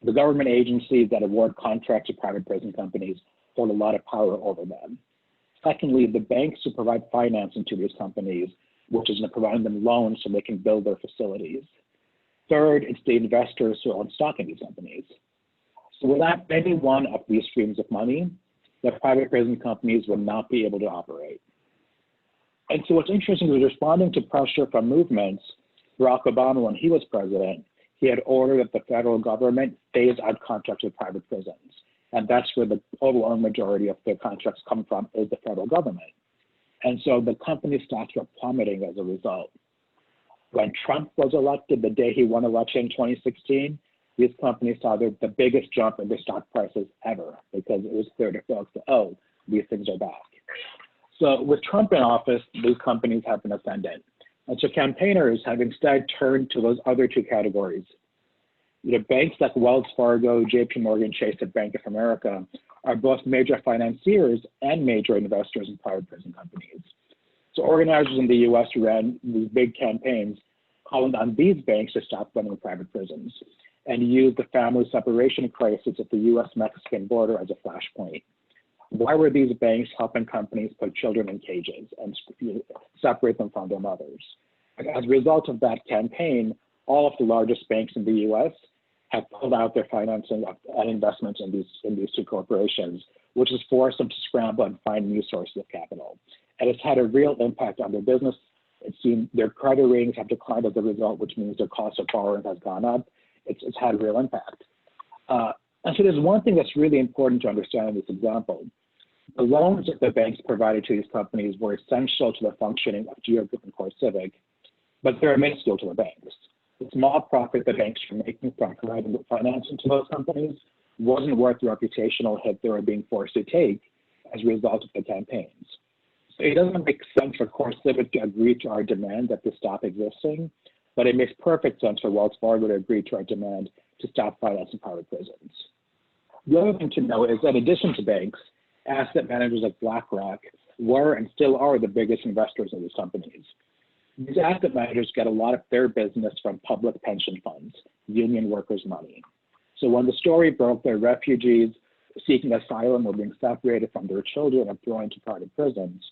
the government agencies that award contracts to private prison companies hold a lot of power over them. Secondly, the banks who provide financing to these companies, which is providing them loans so they can build their facilities. Third, it's the investors who own stock in these companies. So without any one of these streams of money, the private prison companies would not be able to operate. And so what's interesting is responding to pressure from movements, Barack Obama, when he was president, he had ordered that the federal government phase out contracts with private prisons. And that's where the overwhelming majority of the contracts come from, is the federal government. And so the company stocks were plummeting as a result. When Trump was elected, the day he won election in 2016, these companies saw the biggest jump in their stock prices ever because it was clear to folks that, oh, these things are back. So with Trump in office, these companies have been ascendant. And so campaigners have instead turned to those other 2 categories. You know, banks like Wells Fargo, JP Morgan Chase, and Bank of America are both major financiers and major investors in private prison companies. So organizers in the US ran these big campaigns calling on these banks to stop running private prisons and used the family separation crisis at the US-Mexican border as a flashpoint. Why were these banks helping companies put children in cages and separate them from their mothers? As a result of that campaign, all of the largest banks in the US have pulled out their financing and investments in these 2 corporations, which has forced them to scramble and find new sources of capital. And it's had a real impact on their business. It's seen their credit ratings have declined as a result, which means their cost of borrowing has gone up. It's had a real impact. And so there's one thing that's really important to understand in this example. The loans that the banks provided to these companies were essential to the functioning of GeoGroup and CoreCivic, but they're minuscule to the banks. The small profit the banks were making from providing the financing to those companies wasn't worth the reputational hit they were being forced to take as a result of the campaigns. So it doesn't make sense for CoreCivic to agree to our demand that they stop existing, but it makes perfect sense for Wells Fargo to agree to our demand to stop financing private prisons. The other thing to know is that in addition to banks, asset managers like BlackRock were and still are the biggest investors in these companies. These asset managers get a lot of their business from public pension funds, union workers' money. So when the story broke that refugees seeking asylum were being separated from their children and thrown into private prisons,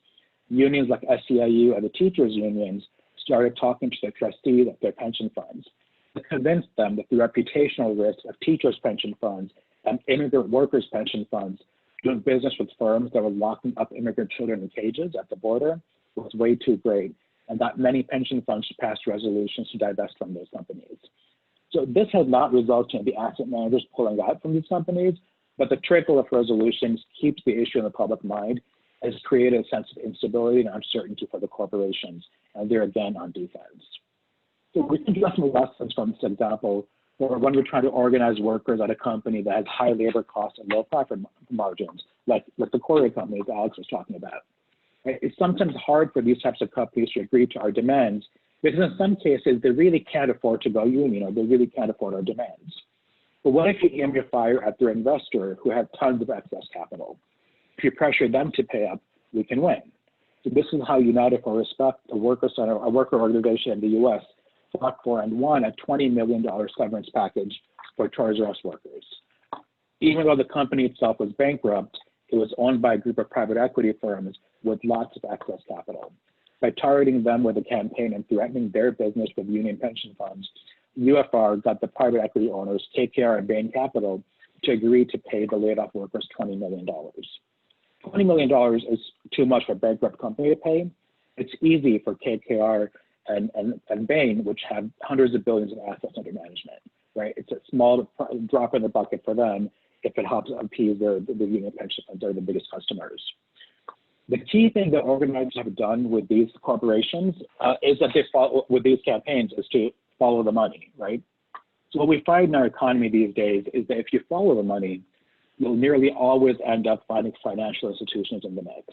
unions like SEIU and the teachers' unions started talking to the trustees of their pension funds to convince them that the reputational risk of teachers' pension funds and immigrant workers' pension funds doing business with firms that were locking up immigrant children in cages at the border was way too great, and that many pension funds passed resolutions to divest from those companies. So this has not resulted in the asset managers pulling out from these companies, but the trickle of resolutions keeps the issue in the public mind, has created a sense of instability and uncertainty for the corporations, and they're again on defense. So we can draw some lessons from this example, where when we're trying to organize workers at a company that has high labor costs and low profit margins, like the Korea company that Alex was talking about. Right? It's sometimes hard for these types of companies to agree to our demands, because in some cases, they really can't afford to go union, or they really can't afford our demands. But what if you aim your fire at their investor who have tons of excess capital? If you pressure them to pay up, we can win. So this is how United for Respect, a worker organization in the US, fought for and won a $20 million severance package for Toys R Us workers. Even though the company itself was bankrupt, it was owned by a group of private equity firms with lots of excess capital. By targeting them with a campaign and threatening their business with union pension funds, UFR got the private equity owners, KKR and Bain Capital, to agree to pay the laid off workers $20 million. $20 million is too much for a bankrupt company to pay. It's easy for KKR and Bain, which have hundreds of billions of assets under management, right? It's a small drop in the bucket for them if it helps appease the union pension funds. They're the biggest customers. The key thing that organizers have done with these corporations is that they follow, with these campaigns, is to follow the money, right? So what we find in our economy these days is that if you follow the money, you'll nearly always end up finding financial institutions in the mix,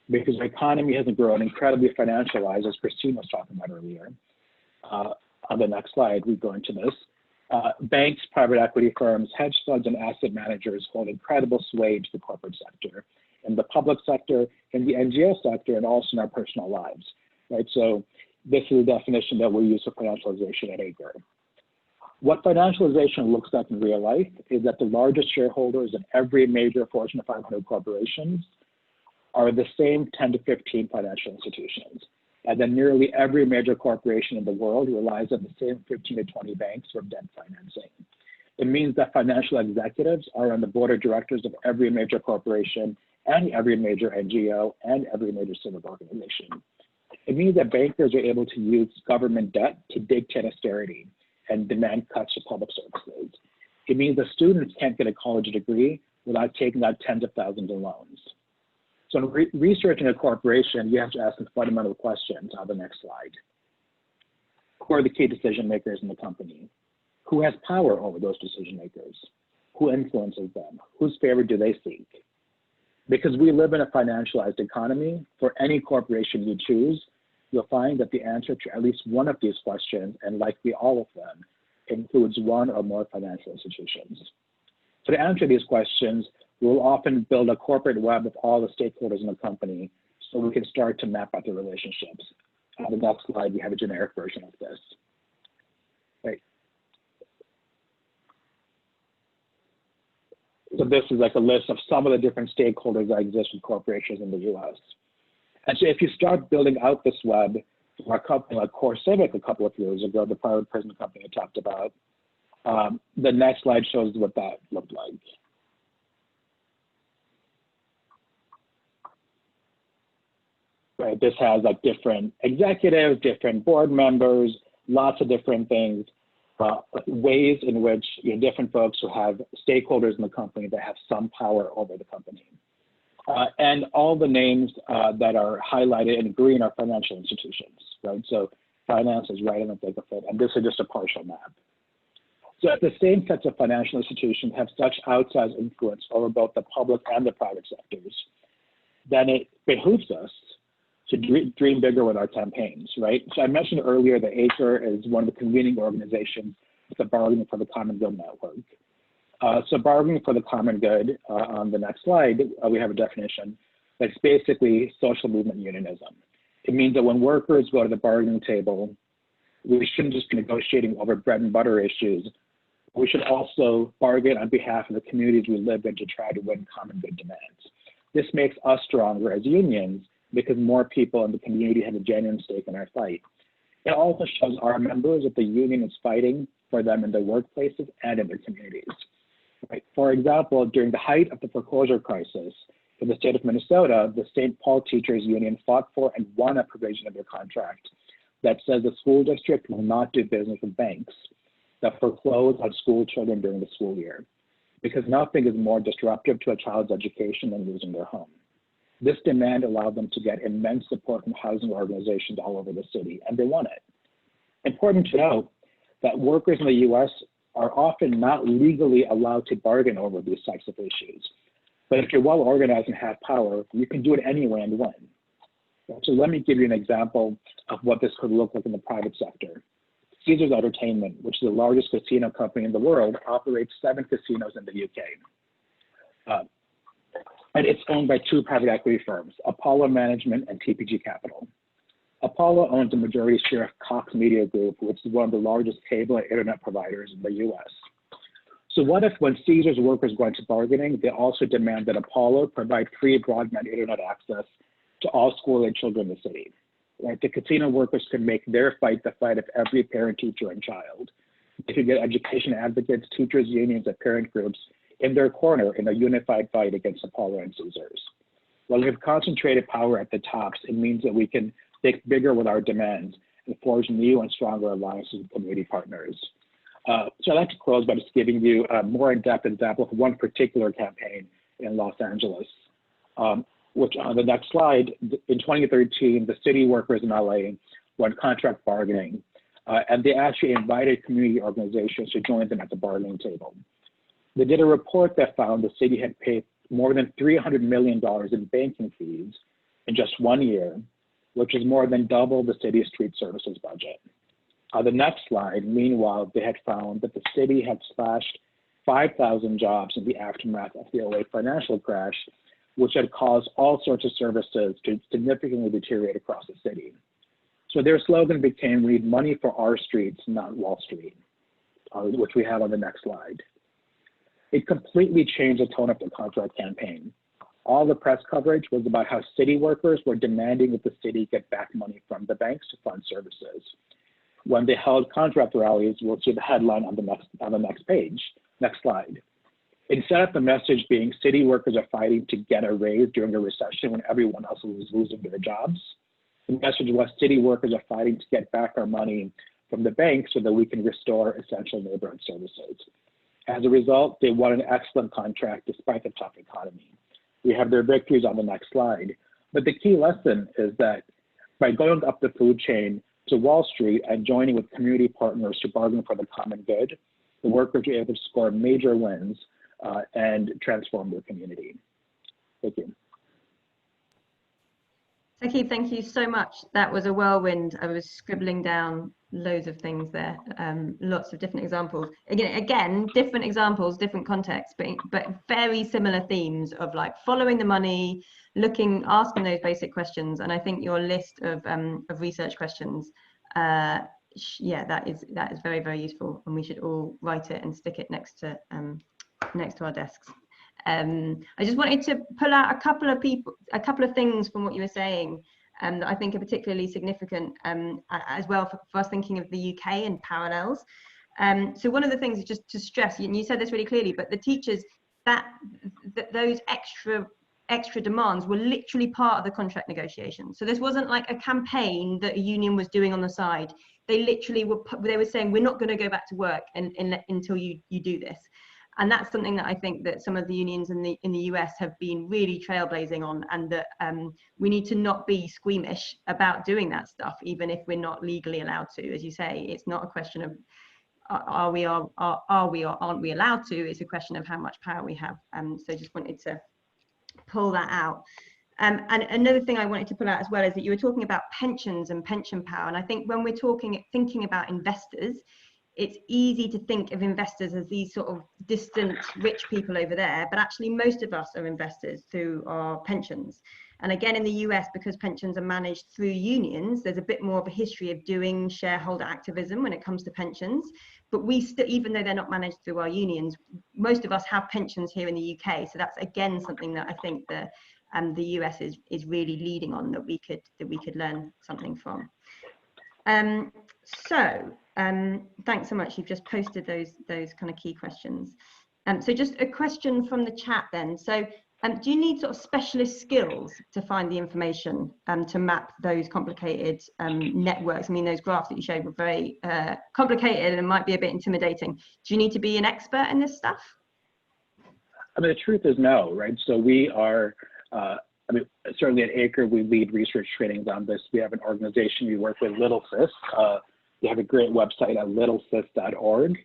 because the economy has grown incredibly financialized, as Christine was talking about earlier. On the next slide, we go into this. Banks, private equity firms, hedge funds, and asset managers hold incredible sway to the corporate sector, in the public sector, in the NGO sector, and also in our personal lives, right? So this is the definition that we use for financialization at AGER. What financialization looks like in real life is that the largest shareholders in every major Fortune 500 corporations are the same 10 to 15 financial institutions. And then nearly every major corporation in the world relies on the same 15 to 20 banks for debt financing. It means that financial executives are on the board of directors of every major corporation and every major NGO and every major civic organization. It means that bankers are able to use government debt to dictate austerity and demand cuts to public services. It means that students can't get a college degree without taking out tens of thousands in loans. So in researching a corporation, you have to ask some fundamental questions on the next slide. Who are the key decision makers in the company? Who has power over those decision makers? Who influences them? Whose favor do they seek? Because we live in a financialized economy, for any corporation you choose, you'll find that the answer to at least one of these questions, and likely all of them, includes one or more financial institutions. So to answer these questions, we'll often build a corporate web of all the stakeholders in the company so we can start to map out the relationships. On the next slide, we have a generic version of this. Right. So this is like a list of some of the different stakeholders that exist in corporations in the US. And so if you start building out this web, for a company like CoreCivic a couple of years ago, the private prison company I talked about, the next slide shows what that looked like. Right, this has like different executives, different board members, lots of different things, ways in which different folks who have stakeholders in the company that have some power over the company. And all the names that are highlighted in green are financial institutions, right? So finance is right in the thick of it, and this is just a partial map. So if the same sets of financial institutions have such outsized influence over both the public and the private sectors, then it behooves us to dream bigger with our campaigns, right? So I mentioned earlier that ACRE is one of the convening organizations with the Bargaining for the Common Good Network. So bargaining for the common good, on the next slide, we have a definition that's basically social movement unionism. It means that when workers go to the bargaining table, we shouldn't just be negotiating over bread and butter issues. We should also bargain on behalf of the communities we live in to try to win common good demands. This makes us stronger as unions because more people in the community have a genuine stake in our fight. It also shows our members that the union is fighting for them in their workplaces and in their communities. Right. For example, during the height of the foreclosure crisis in the state of Minnesota, the St. Paul Teachers Union fought for and won a provision of their contract that says the school district will not do business with banks that foreclose on school children during the school year, because nothing is more disruptive to a child's education than losing their home. This demand allowed them to get immense support from housing organizations all over the city, and they won it. Important to note that workers in the US are often not legally allowed to bargain over these types of issues. But if you're well organized and have power, you can do it anyway and win. So let me give you an example of what this could look like in the private sector. Caesars Entertainment, which is the largest casino company in the world, operates 7 casinos in the UK. And it's owned by 2 private equity firms, Apollo Management and TPG Capital. Apollo owns a majority share of Cox Media Group, which is one of the largest cable and internet providers in the US. So what if when Caesars workers go into bargaining, they also demand that Apollo provide free broadband internet access to all school-age children in the city? Right? The casino workers could make their fight the fight of every parent, teacher, and child. They could get education advocates, teachers, unions, and parent groups in their corner in a unified fight against Apollo and Caesars. When we have concentrated power at the tops, it means that we can think bigger with our demands and forge new and stronger alliances with community partners. So I'd like to close by just giving you a more in-depth example of one particular campaign in Los Angeles. which on the next slide, in 2013, the city workers in LA went contract bargaining, and they actually invited community organizations to join them at the bargaining table. They did a report that found the city had paid more than $300 million in banking fees in just 1 year, which is more than double the city's street services budget. On the next slide, meanwhile, they had found that the city had slashed 5,000 jobs in the aftermath of the 08 financial crash, which had caused all sorts of services to significantly deteriorate across the city. So their slogan became, "We need money for our streets, not Wall Street," which we have on the next slide. It completely changed the tone of the contract campaign. All the press coverage was about how city workers were demanding that the city get back money from the banks to fund services. When they held contract rallies, we'll see the headline on the next page, next slide. Instead of the message being city workers are fighting to get a raise during a recession when everyone else was losing their jobs, the message was city workers are fighting to get back our money from the bank so that we can restore essential neighborhood services. As a result, they won an excellent contract despite the tough economy. We have their victories on the next slide. But the key lesson is that by going up the food chain to Wall Street and joining with community partners to bargain for the common good, the workers were able to score major wins and transform their community. Thank you. Sakib, thank you so much. That was a whirlwind. I was scribbling down loads of things there, lots of different examples. Again, different examples, different contexts, but very similar themes of like following the money, asking those basic questions. And I think your list of research questions, yeah, that is very, very useful, and we should all write it and stick it next to our desks. I just wanted to pull out a couple of things from what you were saying that I think are particularly significant as well for us thinking of the UK and parallels. So one of the things is just to stress, and you said this really clearly, but the teachers, that those extra demands were literally part of the contract negotiation. So this wasn't like a campaign that a union was doing on the side. They literally they were saying, we're not going to go back to work until you do this. And that's something that I think that some of the unions in the US have been really trailblazing on, and that we need to not be squeamish about doing that stuff, even if we're not legally allowed to. As you say, it's not a question of are we or aren't we allowed to, it's a question of how much power we have. So just wanted to pull that out. And another thing I wanted to pull out as well is that you were talking about pensions and pension power. And I think when we're thinking about investors, it's easy to think of investors as these sort of distant rich people over there, but actually most of us are investors through our pensions. And again, in the US, because pensions are managed through unions, there's a bit more of a history of doing shareholder activism when it comes to pensions. But we still, even though they're not managed through our unions, most of us have pensions here in the UK. So that's again something that I think that the US is really leading on, that we could learn something from. Thanks so much. You've just posted those kind of key questions. So just a question from the chat then. So do you need sort of specialist skills to find the information to map those complicated networks? I mean, those graphs that you showed were very complicated and might be a bit intimidating. Do you need to be an expert in this stuff? I mean, the truth is no, right? So we are, I mean, certainly at ACRE, we lead research trainings on this. We have an organization we work with, Little Sis. They have a great website at littlesis.org.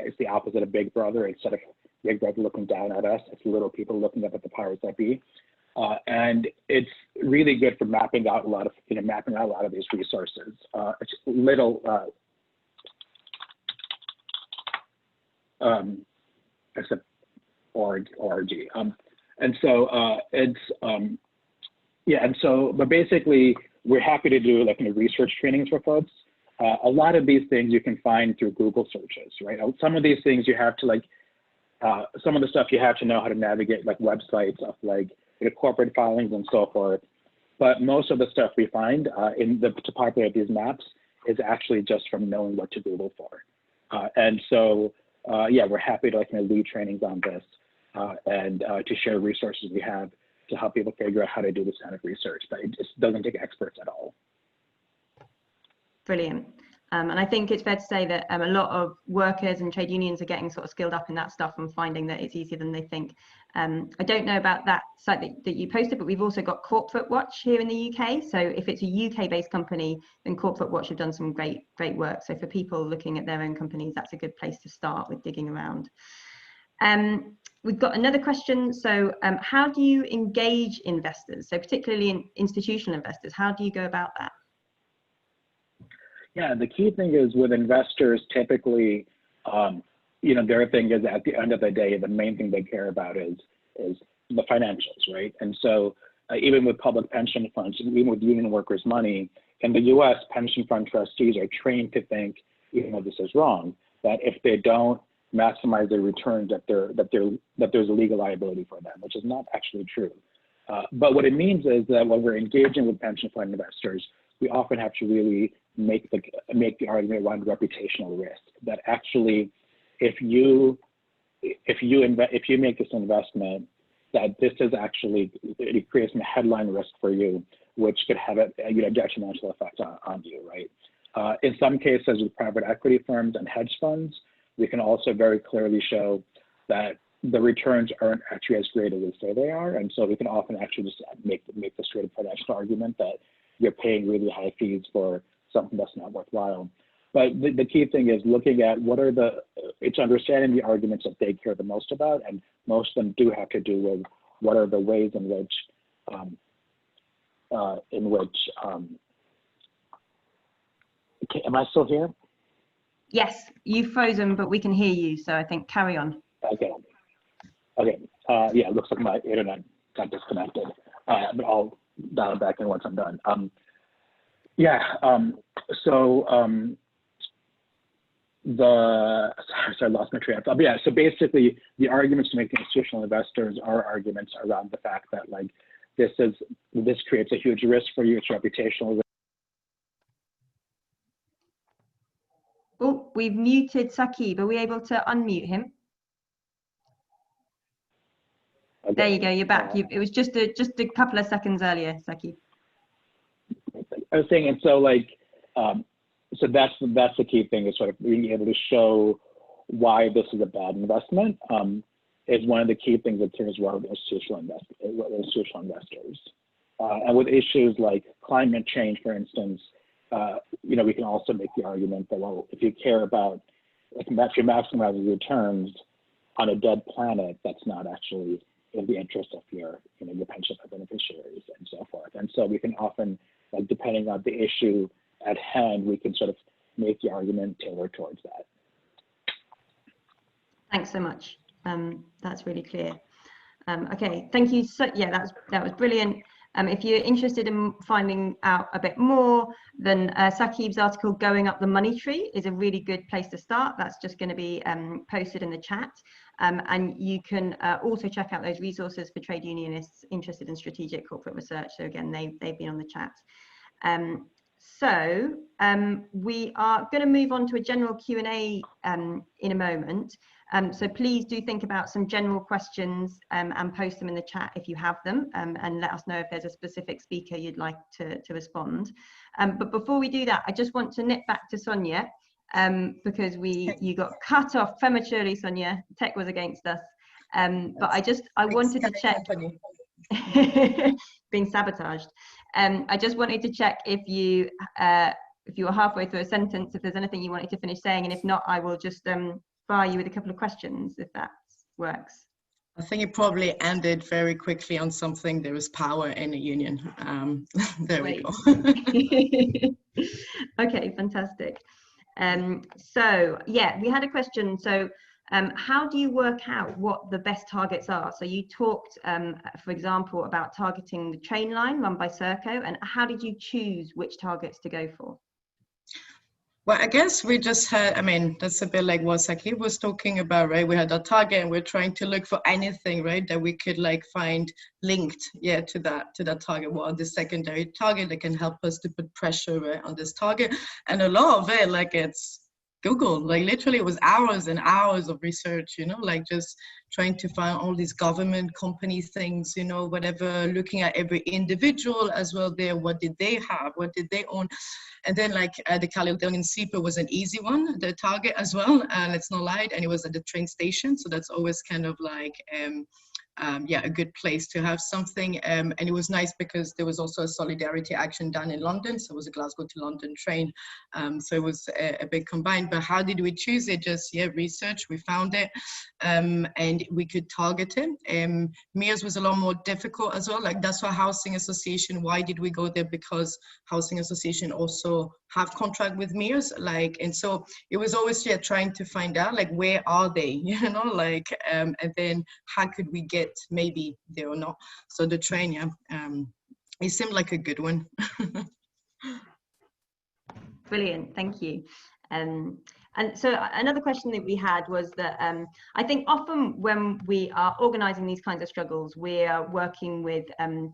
It's the opposite of Big Brother. Instead of Big Brother looking down at us, it's little people looking up at the powers that be. And it's really good for mapping out a lot of these resources. It's little, except org. And so but basically we're happy to do like research trainings for folks. A lot of these things you can find through Google searches, right? Some of these things you have to some of the stuff you have to know how to navigate, like websites of corporate filings and so forth. But most of the stuff we find to populate these maps is actually just from knowing what to Google for. And so, yeah, we're happy to lead trainings on this and to share resources we have to help people figure out how to do this kind of research. But it just doesn't take experts at all. Brilliant. And I think it's fair to say that a lot of workers and trade unions are getting sort of skilled up in that stuff and finding that it's easier than they think. I don't know about that site that you posted, but we've also got Corporate Watch here in the UK. So if it's a UK-based company, then Corporate Watch have done some great work. So for people looking at their own companies, that's a good place to start with digging around. We've got another question. So how do you engage investors? So particularly in institutional investors, how do you go about that? Yeah, the key thing is with investors, typically, their thing is at the end of the day, the main thing they care about is the financials, right? And so even with public pension funds, even with union workers' money, in the US, pension fund trustees are trained to think, even though this is wrong, that if they don't maximize their returns, that there's a legal liability for them, which is not actually true. But what it means is that when we're engaging with pension fund investors, we often have to really make the argument around reputational risk. That actually, if you make this investment, that this is actually, it creates a headline risk for you, which could have a detrimental effect on you, right? In some cases with private equity firms and hedge funds, we can also very clearly show that the returns aren't actually as great as they say they are, and so we can often actually just make the straight up financial argument that you're paying really high fees for something that's not worthwhile. But the key thing is looking at it's understanding the arguments that they care the most about, and most of them do have to do with what are the ways in which am I still here? Yes, you've frozen, but we can hear you, so I think carry on. Okay. Yeah, it looks like my internet got disconnected, but I'll dial it back in once I'm done. Sorry, I lost my train of thought. Yeah, so basically the arguments to make the institutional investors are arguments around the fact that this creates a huge risk for you, it's reputational risk. Oh, we've muted Saqib. Are we able to unmute him? Okay. There you go, you're back. It was just a couple of seconds earlier, Saqib. I was saying, and so so that's the key thing, is sort of being able to show why this is a bad investment is one of the key things that turns around institutional investors. And with issues like climate change, for instance, we can also make the argument that, well, if you care about, if you're maximizing returns on a dead planet, that's not actually in the interest of your pension beneficiaries and so forth. And so we can often, depending on the issue at hand, we can sort of make the argument tailored towards that. Thanks so much. That's really clear. Okay, thank you. So yeah, that was brilliant. If you're interested in finding out a bit more, then Saqib's article, Going Up the Money Tree, is a really good place to start. That's just going to be posted in the chat. And you can also check out those resources for trade unionists interested in strategic corporate research. So again, they've been on the chat. We are going to move on to a general Q&A in a moment. So please do think about some general questions and post them in the chat if you have them, and let us know if there's a specific speaker you'd like to respond. But before we do that, I just want to nip back to Sonia, because you got cut off prematurely, Sonia. Tech was against us. But I wanted to check. Being sabotaged. I just wanted to check if you were halfway through a sentence, if there's anything you wanted to finish saying, and if not, I will just fire you with a couple of questions, if that works. I think it probably ended very quickly on something. There is power in a union. There we go. Okay, fantastic. So yeah, we had a question. So how do you work out what the best targets are? So you talked, for example, about targeting the train line run by Serco, and how did you choose which targets to go for? Well, I guess we just had, that's a bit like what Saqib was talking about, right? We had a target and we're trying to look for anything, right, that we could find linked, to that target. What are the secondary target that can help us to put pressure on this target? And a lot of it, it's Google, literally it was hours and hours of research, just trying to find all these government company things, whatever, looking at every individual as well there. What did they have? What did they own? And then the Caledonian Sleeper was an easy one, the target as well, let's not lie, and it was at the train station. So that's always kind of a good place to have something. And it was nice because there was also a solidarity action done in London. So it was a Glasgow to London train. So it was a bit combined. But how did we choose it? Just research. We found it, and we could target it. Mears was a lot more difficult as well. Like that's why Housing Association. Why did we go there? Because Housing Association also have contract with Mears. Like, and so it was always trying to find out like where are they, and then how could we get maybe there or not. So the train, it seemed like a good one. Brilliant, thank you. And so another question that we had was that I think often when we are organising these kinds of struggles, we are working with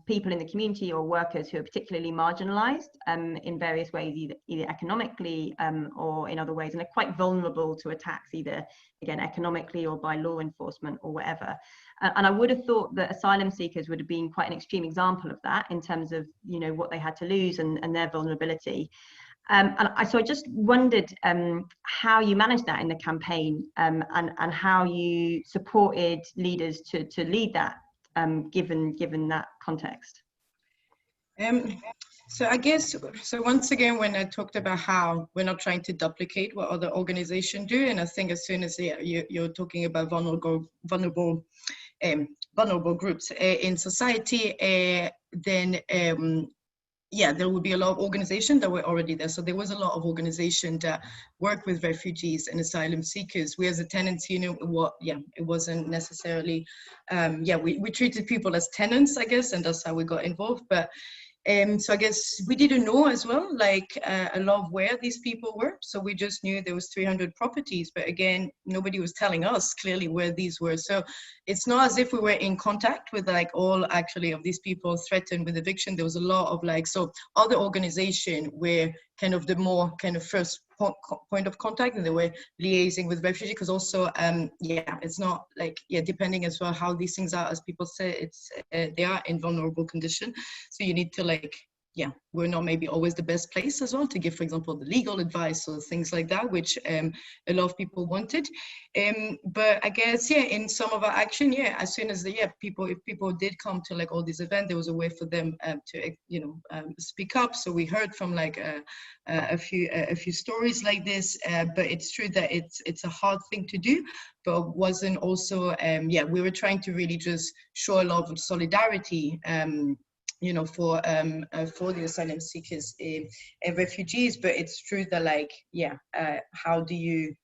people in the community or workers who are particularly marginalised in various ways, either economically or in other ways, and are quite vulnerable to attacks, either, again, economically or by law enforcement or whatever. And I would have thought that asylum seekers would have been quite an extreme example of that in terms of, what they had to lose and their vulnerability. So I just wondered how you managed that in the campaign and how you supported leaders to lead that, given that context. So I guess, so once again, when I talked about how we're not trying to duplicate what other organizations do, and I think as soon as you're talking about vulnerable groups in society, then there would be a lot of organizations that were already there. So there was a lot of organizations that work with refugees and asylum seekers. We as a tenants union, it wasn't necessarily, we treated people as tenants, I guess, and that's how we got involved. But so I guess we didn't know as well, like a lot of where these people were. So we just knew there was 300 properties, but again, nobody was telling us clearly where these were. So it's not as if we were in contact with like all actually of these people threatened with eviction. There was a lot of like, so other organization were kind of the more kind of first point of contact, and they were liaising with refugees, because also it's not like depending as well how these things are, as people say, it's they are in vulnerable condition, so you need to like we're not maybe always the best place as well to give, for example, the legal advice or things like that, which a lot of people wanted. But I guess, in some of our action, as soon as if people did come to like all these events, there was a way for them to, speak up. So we heard from like a few stories like this, but it's true that it's a hard thing to do, but wasn't also, we were trying to really just show a lot of solidarity, for the asylum seekers and refugees. But it's true that like how do you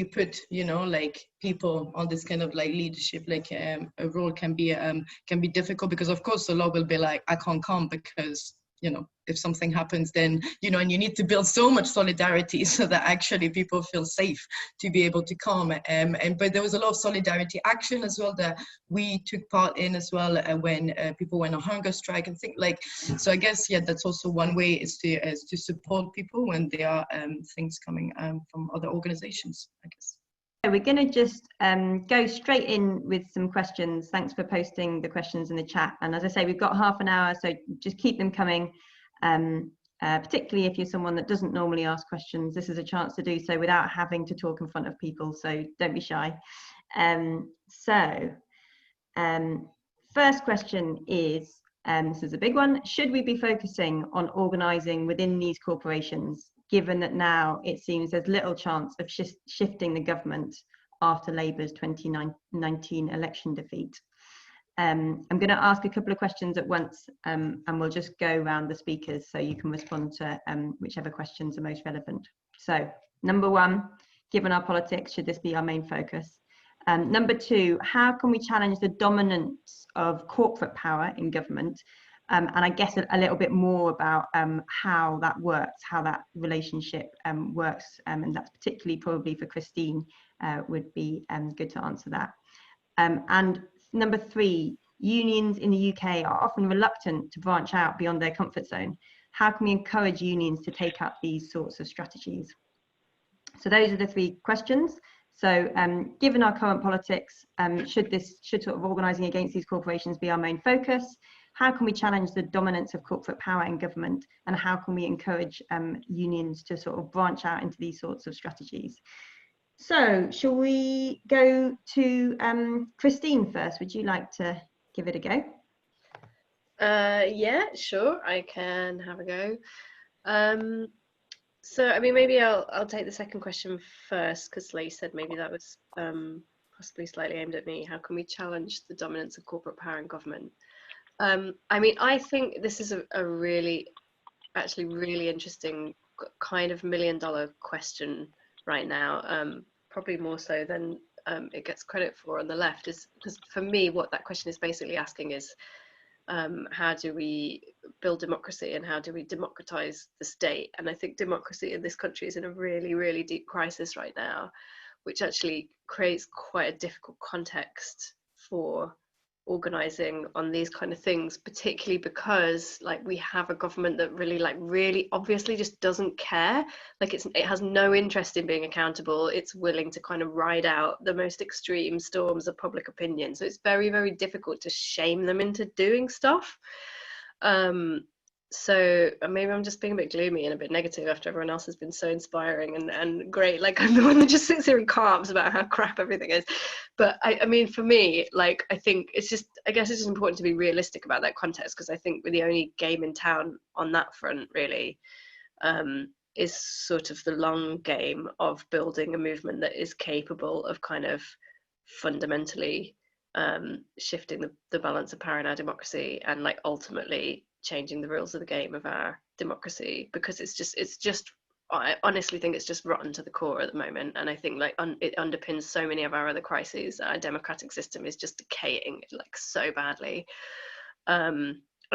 put like people on this kind of like leadership, like a role can be difficult, because of course a lot will be like, I can't come because if something happens, then and you need to build so much solidarity so that actually people feel safe to be able to come. But there was a lot of solidarity action as well that we took part in as well, when people went on hunger strike and things like. So I guess that's also one way is to support people when there are things coming from other organizations, I guess. We're going to just go straight in with some questions. Thanks for posting the questions in the chat. And as I say, we've got half an hour, so just keep them coming. Particularly if you're someone that doesn't normally ask questions, this is a chance to do so without having to talk in front of people, so don't be shy. First question is, this is a big one, should we be focusing on organising within these corporations, given that now it seems there's little chance of shifting the government after Labour's 2019 election defeat? I'm going to ask a couple of questions at once, and we'll just go around the speakers so you can respond to whichever questions are most relevant. So, number one, given our politics, should this be our main focus? Number two, how can we challenge the dominance of corporate power in government? And I guess a little bit more about how that works, how that relationship works, and that's particularly probably for Christine, would be good to answer that. And number three, unions in the UK are often reluctant to branch out beyond their comfort zone. How can we encourage unions to take up these sorts of strategies? So those are the three questions. So given our current politics, should sort of organising against these corporations be our main focus? How can we challenge the dominance of corporate power in government? And how can we encourage unions to sort of branch out into these sorts of strategies? So shall we go to Christine first? Would you like to give it a go? Yeah, sure, I can have a go. So I mean, maybe I'll take the second question first, because like you said, maybe that was possibly slightly aimed at me. How can we challenge the dominance of corporate power in government? I mean, I think this is a really interesting kind of $1,000,000 question right now, probably more so than it gets credit for on the left, is because for me what that question is basically asking is, how do we build democracy and how do we democratize the state? And I think democracy in this country is in a really, really deep crisis right now, which actually creates quite a difficult context for organizing on these kind of things, particularly because like we have a government that really obviously just doesn't care. Like it has no interest in being accountable. It's willing to kind of ride out the most extreme storms of public opinion, so it's very, very difficult to shame them into doing stuff. So maybe I'm just being a bit gloomy and a bit negative after everyone else has been so inspiring and great. Like I'm the one that just sits here and carps about how crap everything is. But I mean, for me, like I think it's just, I guess it's just important to be realistic about that context, because I think we're the only game in town on that front really, is sort of the long game of building a movement that is capable of kind of fundamentally shifting the balance of power in our democracy and like ultimately changing the rules of the game of our democracy, because it's just I honestly think it's just rotten to the core at the moment, and I think like it underpins so many of our other crises. Our democratic system is just decaying like so badly.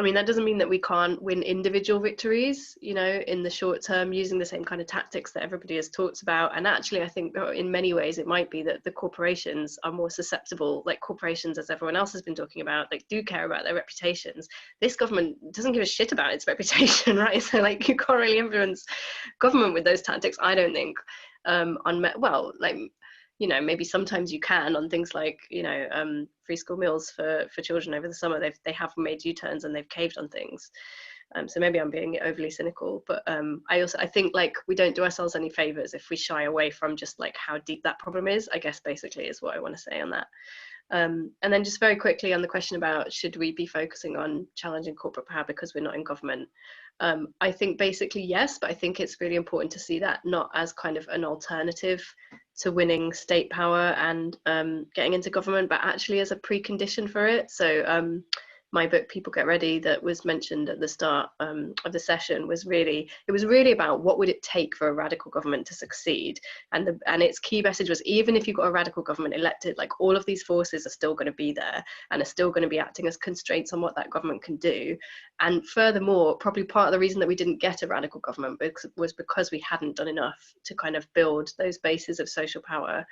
I mean, that doesn't mean that we can't win individual victories, you know, in the short term using the same kind of tactics that everybody has talked about. And actually, I think in many ways it might be that the corporations are more susceptible. Like corporations, as everyone else has been talking about, like do care about their reputations. This government doesn't give a shit about its reputation, right? So like you can't really influence government with those tactics, I don't think. Well, like, you know, maybe sometimes you can on things like, you know, free school meals for children over the summer. They have made U-turns and they've caved on things. So maybe I'm being overly cynical, but I think like we don't do ourselves any favors if we shy away from just like how deep that problem is, I guess basically is what I want to say on that. And then just very quickly on the question about should we be focusing on challenging corporate power because we're not in government? I think basically yes, but I think it's really important to see that not as kind of an alternative to winning state power and getting into government, but actually as a precondition for it. So my book People Get Ready, that was mentioned at the start of the session, was really about what would it take for a radical government to succeed, and its key message was, even if you've got a radical government elected, like all of these forces are still going to be there and are still going to be acting as constraints on what that government can do. And furthermore, probably part of the reason that we didn't get a radical government was because we hadn't done enough to kind of build those bases of social power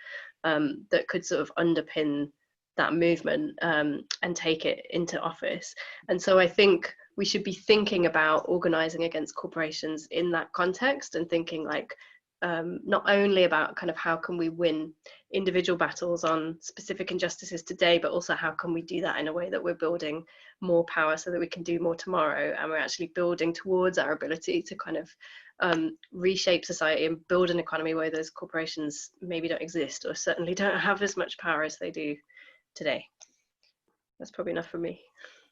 that could sort of underpin that movement and take it into office. And so I think we should be thinking about organizing against corporations in that context, and thinking like not only about kind of how can we win individual battles on specific injustices today, but also how can we do that in a way that we're building more power so that we can do more tomorrow, and we're actually building towards our ability to kind of reshape society and build an economy where those corporations maybe don't exist, or certainly don't have as much power as they do today. That's probably enough for me.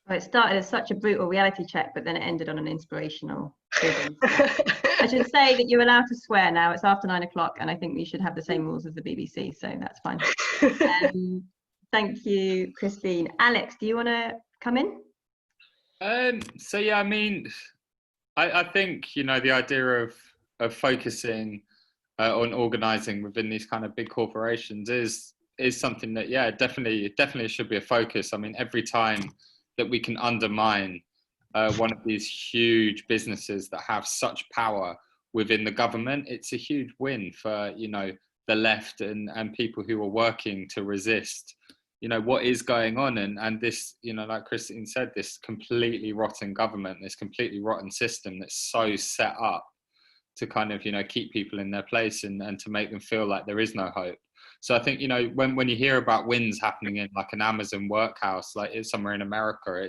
Well, it started as such a brutal reality check, but then it ended on an inspirational vision. I should say that you're allowed to swear now. It's after 9 o'clock, and I think we should have the same rules as the BBC, so that's fine. Thank you, Christine. Alex, do you want to come in? So yeah, I mean, I think, you know, the idea of focusing on organising within these kind of big corporations is something that, yeah, definitely should be a focus. I mean, every time that we can undermine one of these huge businesses that have such power within the government, it's a huge win for, you know, the left and people who are working to resist, you know, what is going on. And this, you know, like Christine said, this completely rotten government, this completely rotten system that's so set up to kind of, you know, keep people in their place and to make them feel like there is no hope. So I think, you know, when you hear about wins happening in like an Amazon workhouse, like it's somewhere in America,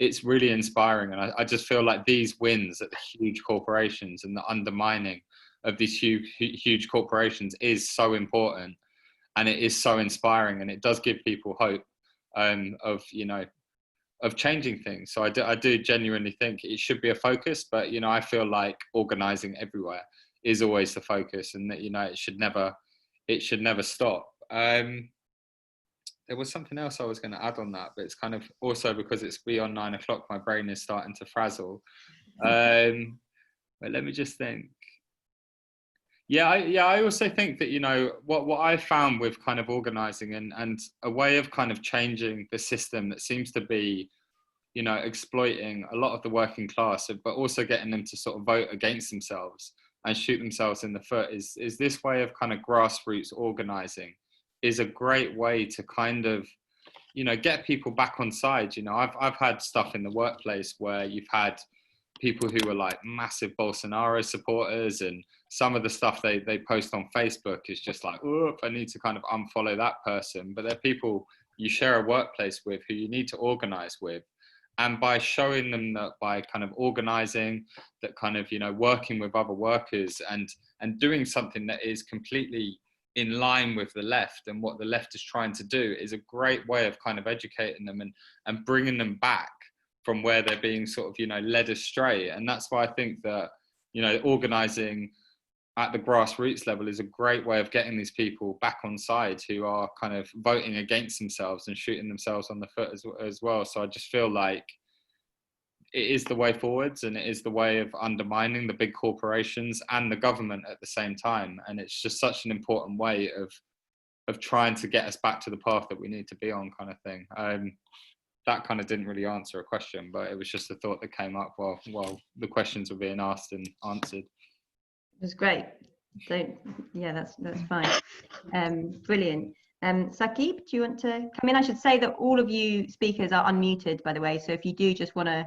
it's really inspiring. And I just feel like these wins at the huge corporations and the undermining these huge corporations is so important, and it is so inspiring, and it does give people hope of, you know, of changing things. So I do genuinely think it should be a focus, but, you know, I feel like organizing everywhere is always the focus, and that, you know, it should never stop. There was something else I was going to add on that, but it's kind of also because it's beyond 9 o'clock, my brain is starting to frazzle. But let me just think. I also think that, you know, what I found with kind of organizing and a way of kind of changing the system that seems to be, you know, exploiting a lot of the working class, but also getting them to sort of vote against themselves and shoot themselves in the foot is this way of kind of grassroots organizing is a great way to kind of, you know, get people back on side. You know, I've had stuff in the workplace where you've had people who were like massive Bolsonaro supporters, and some of the stuff they post on Facebook is just like, oh, I need to kind of unfollow that person. But they're people you share a workplace with who you need to organize with. And by showing them that, by kind of organizing, that kind of, you know, working with other workers and doing something that is completely in line with the left and what the left is trying to do, is a great way of kind of educating them and bringing them back from where they're being sort of, you know, led astray. And that's why I think that, you know, organizing at the grassroots level is a great way of getting these people back on side who are kind of voting against themselves and shooting themselves on the foot as well. So I just feel like it is the way forwards, and it is the way of undermining the big corporations and the government at the same time. And it's just such an important way of trying to get us back to the path that we need to be on, kind of thing. That kind of didn't really answer a question, but it was just a thought that came up while the questions were being asked and answered. It was great. So yeah, that's fine. Brilliant. Saqib, do you want to come in? I should say that all of you speakers are unmuted, by the way, so if you do just want to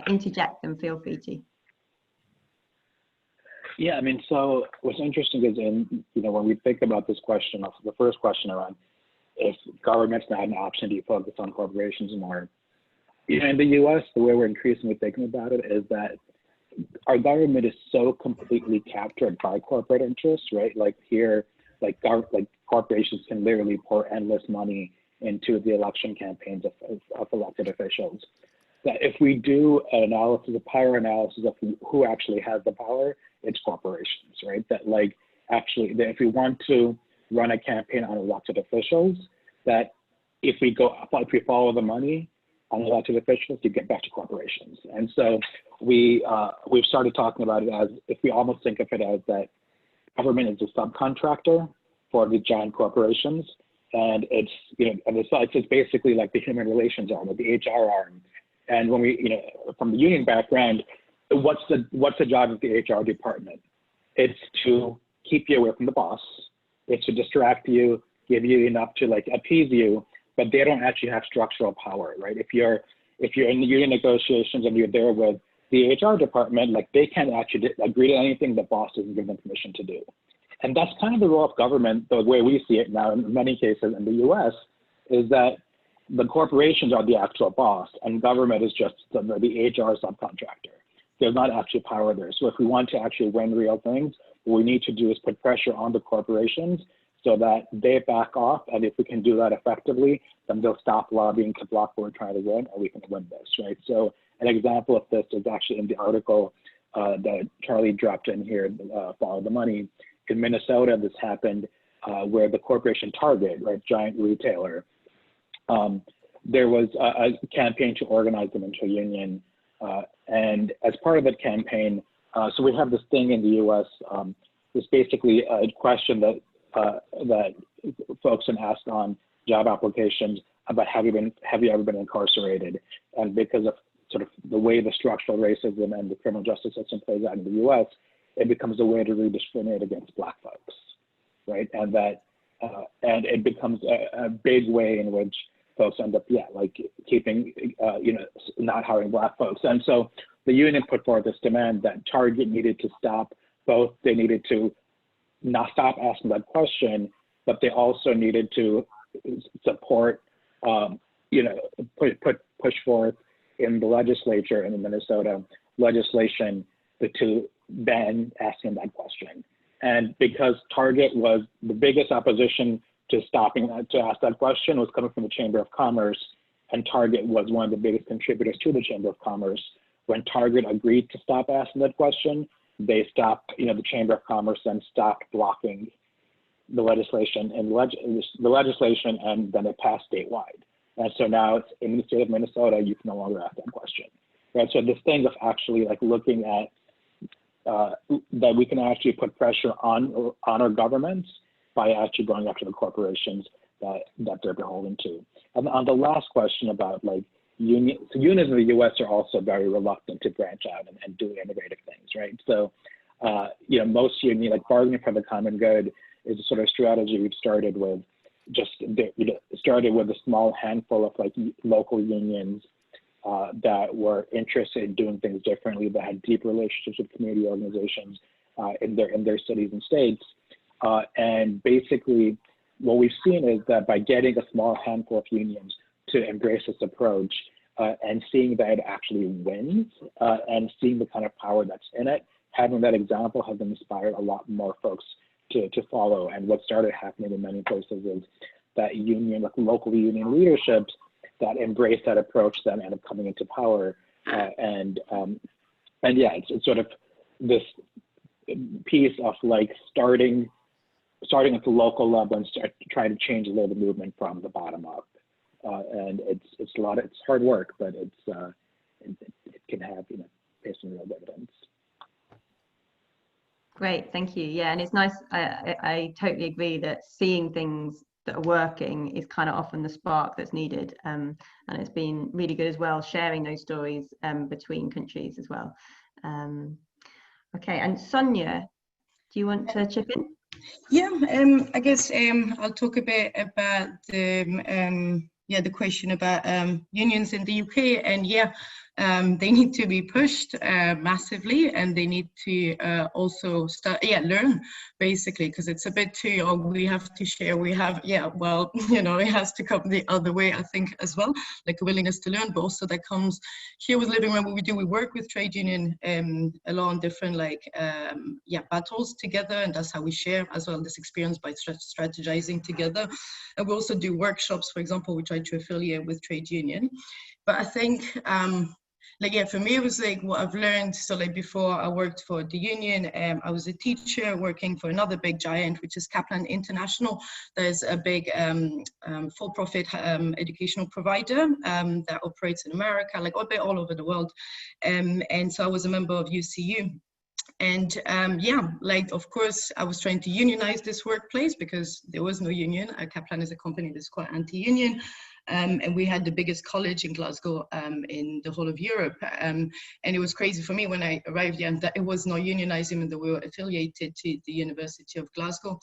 interject, then feel free to. Yeah, I mean, so what's interesting is, in, you know, when we think about this question, the first question around if government's not an option, do you focus on corporations more? You know, in the US, the way we're increasingly thinking about it is that our government is so completely captured by corporate interests, right? Like here, like corporations can literally pour endless money into the election campaigns of elected officials. That if we do an analysis, a power analysis of who actually has the power, it's corporations, right? That like actually, that if we want to run a campaign on elected officials, that if we follow the money on elected officials, you get back to corporations. And so we've started talking about it as, if we almost think of it as that government is a subcontractor for the giant corporations, and it's, you know, and it's basically like the human relations arm, or the HR arm. And when we, you know, from the union background, what's the job of the HR department? It's to keep you away from the boss. It's to distract you, give you enough to like appease you, but they don't actually have structural power, right? If you're in the union negotiations and you're there with the HR department, like they can't actually agree to anything the boss doesn't give them permission to do. And that's kind of the role of government, the way we see it now in many cases in the US, is that the corporations are the actual boss and government is just the HR subcontractor. There's not actually power there. So if we want to actually win real things, what we need to do is put pressure on the corporations so that they back off. And if we can do that effectively, then they'll stop lobbying to block what we're trying to win, and we can win this, right? So an example of this is actually in the article that Charlie dropped in here, Follow the Money. In Minnesota, this happened where the corporation Target, right, giant retailer, there was a campaign to organize them into a union. And as part of that campaign, so we have this thing in the US, it's basically a question that folks can ask on job applications about have you ever been incarcerated? And because of sort of the way the structural racism and the criminal justice system plays out in the US, it becomes a way to rediscriminate against Black folks, right? And that, and it becomes a big way in which folks end up, like keeping, you know, not hiring Black folks. And so the union put forward this demand that Target needed to stop both. They needed to not stop asking that question, but they also needed to support, you know, push forth in the legislature in Minnesota legislation to ban asking that question. And because Target was the biggest opposition to stopping to ask that question was coming from the Chamber of Commerce, and Target was one of the biggest contributors to the Chamber of Commerce. When Target agreed to stop asking that question, they stopped, the Chamber of Commerce then stopped blocking the legislation and and then it passed statewide. And so now it's in the state of Minnesota, you can no longer ask that question. Right. So this thing of actually like looking at that we can actually put pressure on our governments by actually going after the corporations that they're beholden to. And on the last question about like unions in the U.S. are also very reluctant to branch out and do innovative things, right? So, most unions, like bargaining for the common good, is a sort of strategy we've started with. Started with a small handful of like local unions that were interested in doing things differently, that had deep relationships with community organizations in their cities and states. And basically, what we've seen is that by getting a small handful of unions to embrace this approach and seeing that it actually wins and seeing the kind of power that's in it, having that example has inspired a lot more folks to follow. And what started happening in many places is that local union leaderships that embrace that approach then end up coming into power. It's sort of this piece of like starting at the local level and start trying to change the movement from the bottom up. And it's hard work, but it can have based on real dividends. Great, thank you. Yeah, and it's nice. I totally agree that seeing things that are working is kind of often the spark that's needed, and it's been really good as well sharing those stories between countries as well. Okay, and Sonia, do you want to chip in? Yeah, I guess I'll talk a bit about the question about unions in the UK, and they need to be pushed massively, and they need to also learn basically, because it's a bit too, we have to share, it has to come the other way, I think, as well, like a willingness to learn, but also that comes here with Living Rent. What we work with trade union along different battles together, and that's how we share as well this experience by strategizing together. And we also do workshops, for example, we try to affiliate with trade union. But I think for me, it was like what I've learned. So like before I worked for the union, I was a teacher working for another big giant, which is Kaplan International. There's a big for-profit educational provider that operates in America, like a bit all over the world. And so I was a member of UCU. And of course, I was trying to unionize this workplace because there was no union. Kaplan is a company that's quite anti-union. And we had the biggest college in Glasgow in the whole of Europe. And it was crazy for me when I arrived here that it was not unionized, even though we were affiliated to the University of Glasgow.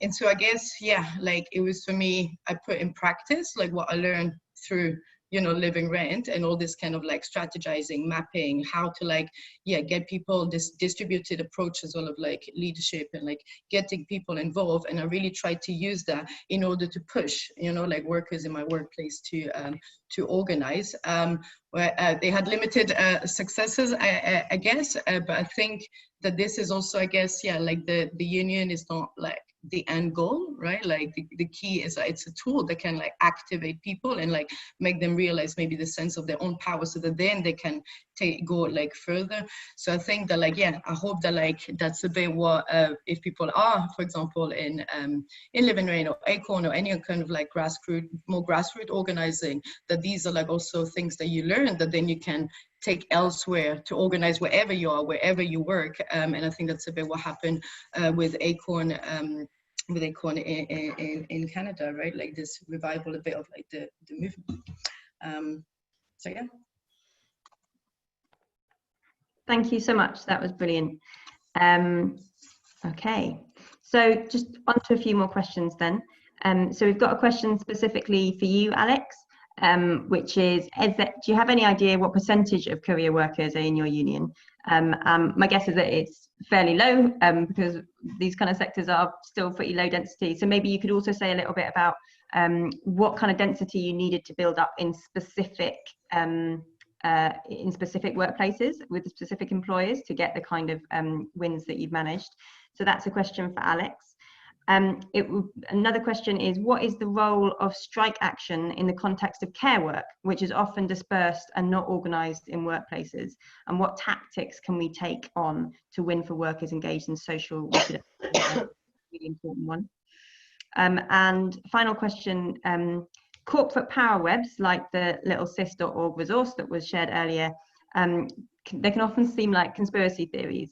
And so I guess, it was for me, I put in practice like what I learned through Living Rent and all this kind of like strategizing, mapping, how to get people this distributed approach as well of like leadership and like getting people involved. And I really tried to use that in order to push, workers in my workplace to organize. Where they had limited successes, I guess, but I think that this is also, I guess, the union is not like the end goal, right? Like the key is that it's a tool that can like activate people and like make them realize maybe the sense of their own power, so that then they can go like further. So I think that I hope that that's a bit what if people are, for example, in Living Rent or Acorn or any kind of like more grassroots organizing, that these are like also things that you learn that then you can take elsewhere to organize wherever you are, wherever you work. And I think that's a bit what happened with Acorn in Canada, right? Like this revival a bit of like the movement. So yeah. Thank you so much. That was brilliant. Okay, so just on to a few more questions then. So we've got a question specifically for you, Alex, which is do you have any idea what percentage of courier workers are in your union? My guess is that it's fairly low because these kind of sectors are still pretty low density. So maybe you could also say a little bit about what kind of density you needed to build up in specific in specific workplaces with specific employers to get the kind of wins that you've managed? So that's a question for Alex. Another question is, what is the role of strike action in the context of care work, which is often dispersed and not organised in workplaces? And what tactics can we take on to win for workers engaged in social resilience? Really important one. And final question, corporate power webs like the littlesys.org resource that was shared earlier, they can often seem like conspiracy theories.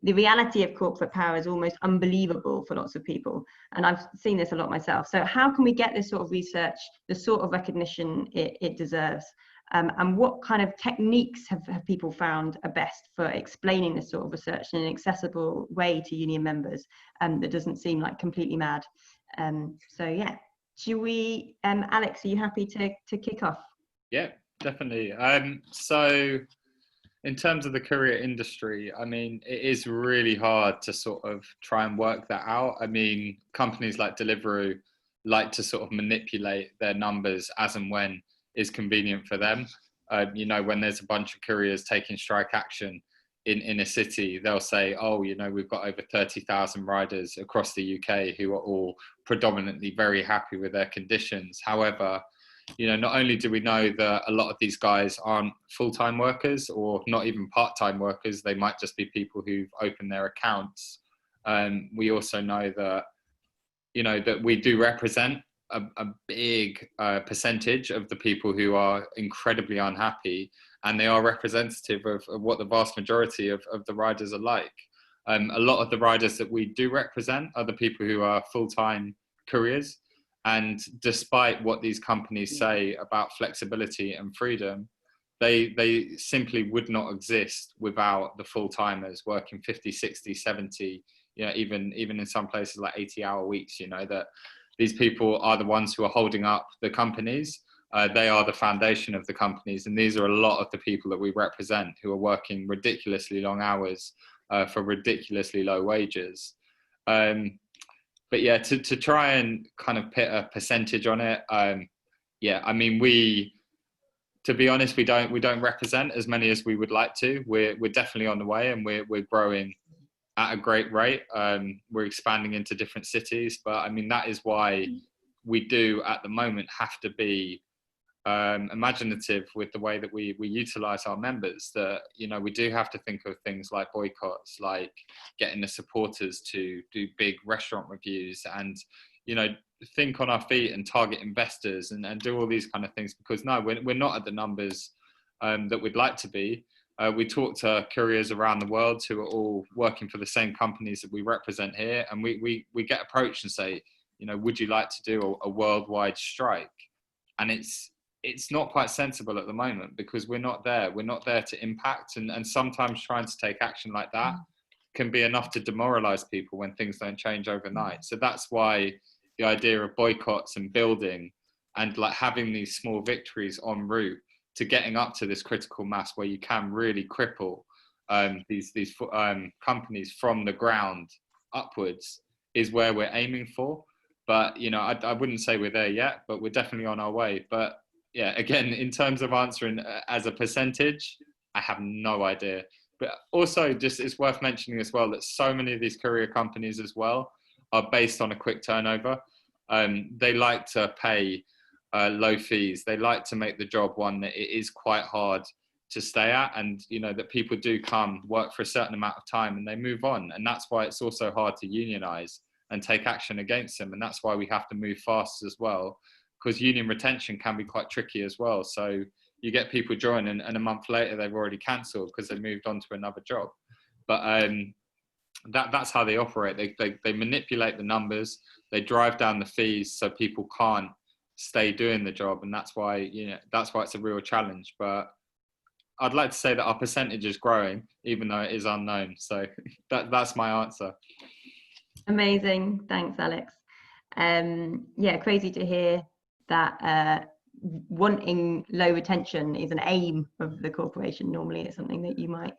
The reality of corporate power is almost unbelievable for lots of people, and I've seen this a lot myself. So how can we get this sort of research, the sort of recognition it deserves? And what kind of techniques have people found are best for explaining this sort of research in an accessible way to union members that doesn't seem like completely mad? So yeah, should we, Alex, are you happy to kick off? Yeah, definitely. So in terms of the courier industry, I mean, it is really hard to sort of try and work that out. I mean, companies like Deliveroo like to sort of manipulate their numbers as and when is convenient for them. You know, when there's a bunch of couriers taking strike action in a city, they'll say, oh, you know, we've got over 30,000 riders across the UK who are all predominantly very happy with their conditions. However, you know, not only do we know that a lot of these guys aren't full-time workers or not even part-time workers, they might just be people who've opened their accounts. We also know that, you know, that we do represent a big percentage of the people who are incredibly unhappy, and they are representative of what the vast majority of the riders are like. A lot of the riders that we do represent are the people who are full-time couriers. And despite what these companies say about flexibility and freedom, they simply would not exist without the full-timers working 50, 60, 70, you know, even in some places like 80-hour weeks, you know, that these people are the ones who are holding up the companies. They are the foundation of the companies. And these are a lot of the people that we represent who are working ridiculously long hours for ridiculously low wages. But yeah, to try and kind of put a percentage on it, yeah, I mean, to be honest, we don't represent as many as we would like to. We're definitely on the way, and we're growing at a great rate. We're expanding into different cities, but I mean, that is why we do at the moment have to be imaginative with the way that we utilize our members. That, you know, we do have to think of things like boycotts, like getting the supporters to do big restaurant reviews, and, you know, think on our feet and target investors and do all these kind of things, because no, we're not at the numbers that we'd like to be. We talk to couriers around the world who are all working for the same companies that we represent here, and we get approached and say, you know, would you like to do a worldwide strike? And it's not quite sensible at the moment, because we're not there to impact, and sometimes trying to take action like that can be enough to demoralize people when things don't change overnight. So that's why the idea of boycotts and building and like having these small victories en route to getting up to this critical mass where you can really cripple these companies from the ground upwards is where we're aiming for. But, you know, I wouldn't say we're there yet, but we're definitely on our way. But yeah, again, in terms of answering as a percentage, I have no idea. But also, just it's worth mentioning as well that so many of these courier companies as well are based on a quick turnover. They like to pay low fees. They like to make the job one that it is quite hard to stay at, and, you know, that people do come work for a certain amount of time and they move on. And that's why it's also hard to unionize and take action against them. And that's why we have to move fast as well, because union retention can be quite tricky as well. So you get people join and a month later they've already cancelled because they moved on to another job. But that's how they operate. They manipulate the numbers, they drive down the fees so people can't stay doing the job, and that's why, you know, that's why it's a real challenge. But I'd like to say that our percentage is growing, even though it is unknown. So that's my answer. Amazing, thanks, Alex. Yeah, crazy to hear that wanting low retention is an aim of the corporation. Normally it's something that you might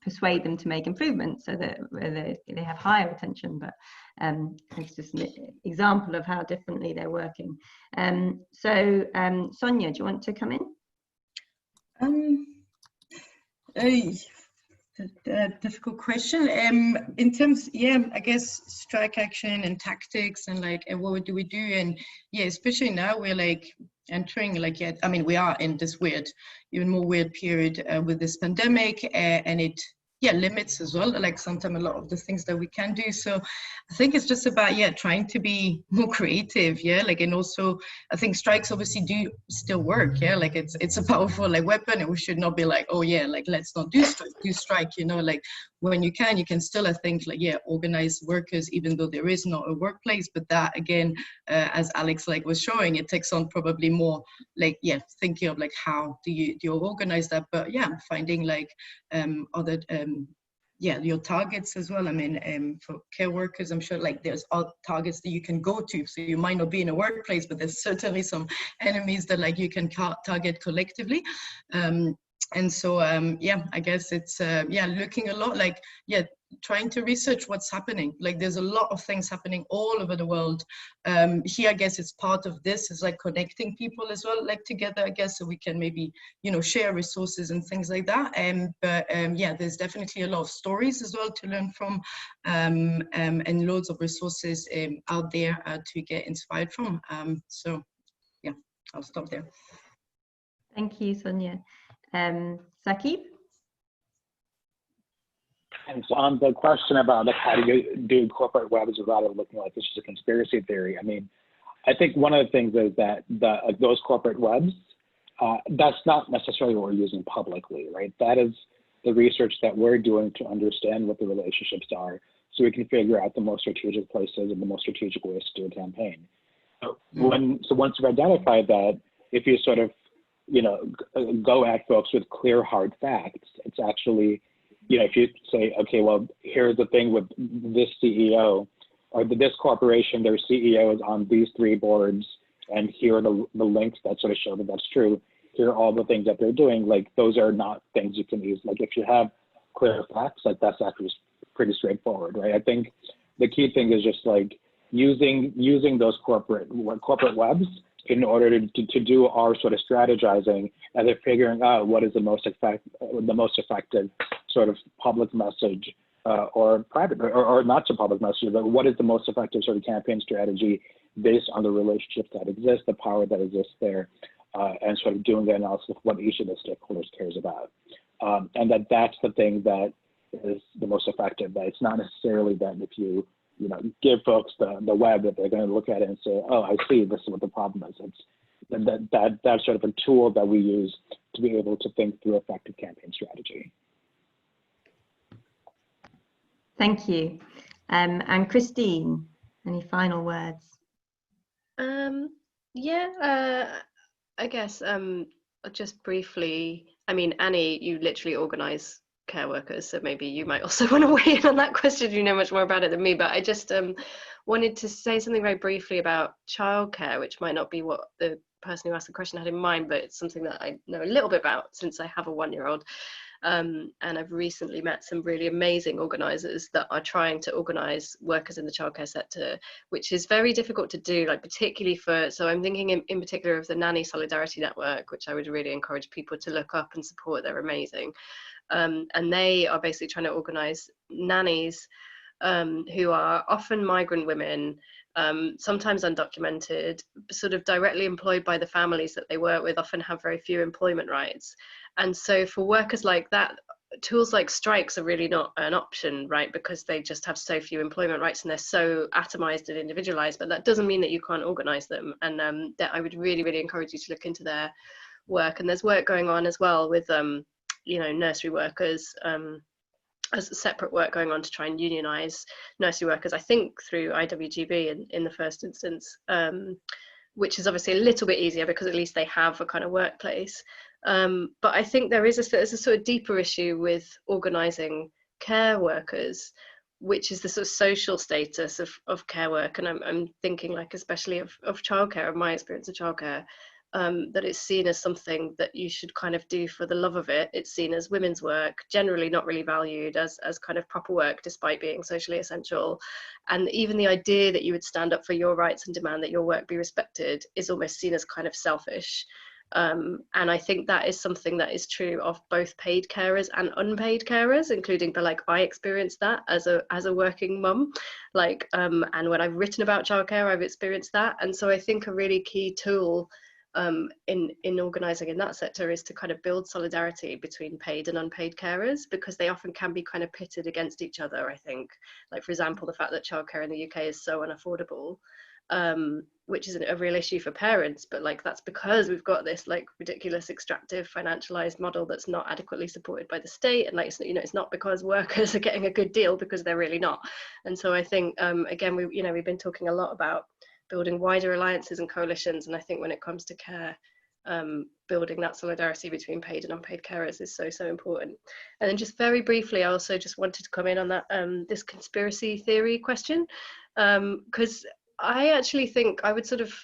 persuade them to make improvements so that they have higher retention, but it's just an example of how differently they're working. So Sonia, do you want to come in? Difficult question. In terms, I guess strike action and tactics and like, and what do we do? And especially now we're like entering like, I mean, we are in this even more weird period with this pandemic, and it limits as well, like sometimes a lot of the things that we can do. So I think it's just about trying to be more creative, like, and also I think strikes obviously do still work, like it's a powerful like weapon, and we should not be like, oh like let's not do strike, like when you can still, I think, like organize workers even though there is not a workplace. But that again, as Alex like was showing, it takes on probably more like thinking of like how do you organize that, but finding like other your targets as well. I mean, for care workers, I'm sure like there's targets that you can go to, so you might not be in a workplace, but there's certainly some enemies that like you can target collectively. And so I guess it's looking a lot like trying to research what's happening. Like there's a lot of things happening all over the world. Here I guess it's part of this is like connecting people as well, like together, I guess, so we can maybe share resources and things like that. But there's definitely a lot of stories as well to learn from, and loads of resources out there to get inspired from. So I'll stop there. Thank you, Sonia. Saqib? And so on the question about like how do you do corporate webs without it looking like this is a conspiracy theory, I mean, I think one of the things is that those corporate webs, that's not necessarily what we're using publicly, right? That is the research that we're doing to understand what the relationships are, so we can figure out the most strategic places and the most strategic ways to do a campaign. So once you've identified that, if you sort of go at folks with clear hard facts, it's actually, if you say, okay, well, here's the thing with this CEO or this corporation, their CEO is on these 3 boards, and here are the links that sort of show that that's true. Here are all the things that they're doing. Like those are not things you can use. Like if you have clear facts, like that's actually pretty straightforward, right? I think the key thing is just like using those corporate webs in order to do our sort of strategizing, and then figuring out what is the most effective sort of public message or private or not so public message, but what is the most effective sort of campaign strategy based on the relationships that exist, the power that exists there, and sort of doing the analysis of what each of the stakeholders cares about. And that's the thing that is the most effective. That it's not necessarily that if you give folks the web that they're going to look at it and say, oh, I see, this is what the problem is. It's that's sort of a tool that we use to be able to think through effective campaign strategy. Thank you. And Christine, any final words? I guess just briefly, I mean, Annie, you literally organize care workers, so maybe you might also want to weigh in on that question. You know much more about it than me, but I just wanted to say something very briefly about childcare, which might not be what the person who asked the question had in mind, but it's something that I know a little bit about since I have a 1-year-old. And I've recently met some really amazing organisers that are trying to organise workers in the childcare sector, which is very difficult to do, like particularly so I'm thinking in particular of the Nanny Solidarity Network, which I would really encourage people to look up and support. They're amazing. And they are basically trying to organise nannies who are often migrant women, sometimes undocumented, sort of directly employed by the families that they work with, often have very few employment rights. And so for workers like that, tools like strikes are really not an option, right? Because they just have so few employment rights and they're so atomized and individualized, but that doesn't mean that you can't organize them. And that I would really, really encourage you to look into their work. And there's work going on as well with, nursery workers, as separate work going on to try and unionize nursery workers, I think through IWGB in the first instance, which is obviously a little bit easier because at least they have a kind of workplace. But I think there's a sort of deeper issue with organizing care workers, which is the sort of social status of care work. And I'm thinking like especially of childcare, of my experience of childcare, that it's seen as something that you should kind of do for the love of it. It's seen as women's work, generally not really valued as kind of proper work, despite being socially essential. And even the idea that you would stand up for your rights and demand that your work be respected is almost seen as kind of selfish. And I think that is something that is true of both paid carers and unpaid carers, including, but like I experienced that as a working mum, like, and when I've written about childcare, I've experienced that. And so I think a really key tool in organising in that sector is to kind of build solidarity between paid and unpaid carers, because they often can be kind of pitted against each other. I think, like, for example, the fact that childcare in the UK is so unaffordable, which isn't a real issue for parents, but like that's because we've got this like ridiculous extractive financialized model that's not adequately supported by the state. And like, you know, it's not because workers are getting a good deal, because they're really not. And so I think again, we've been talking a lot about building wider alliances and coalitions, and I think when it comes to care, building that solidarity between paid and unpaid carers is so important. And then just very briefly, I also just wanted to come in on that this conspiracy theory question, because I actually think I would sort of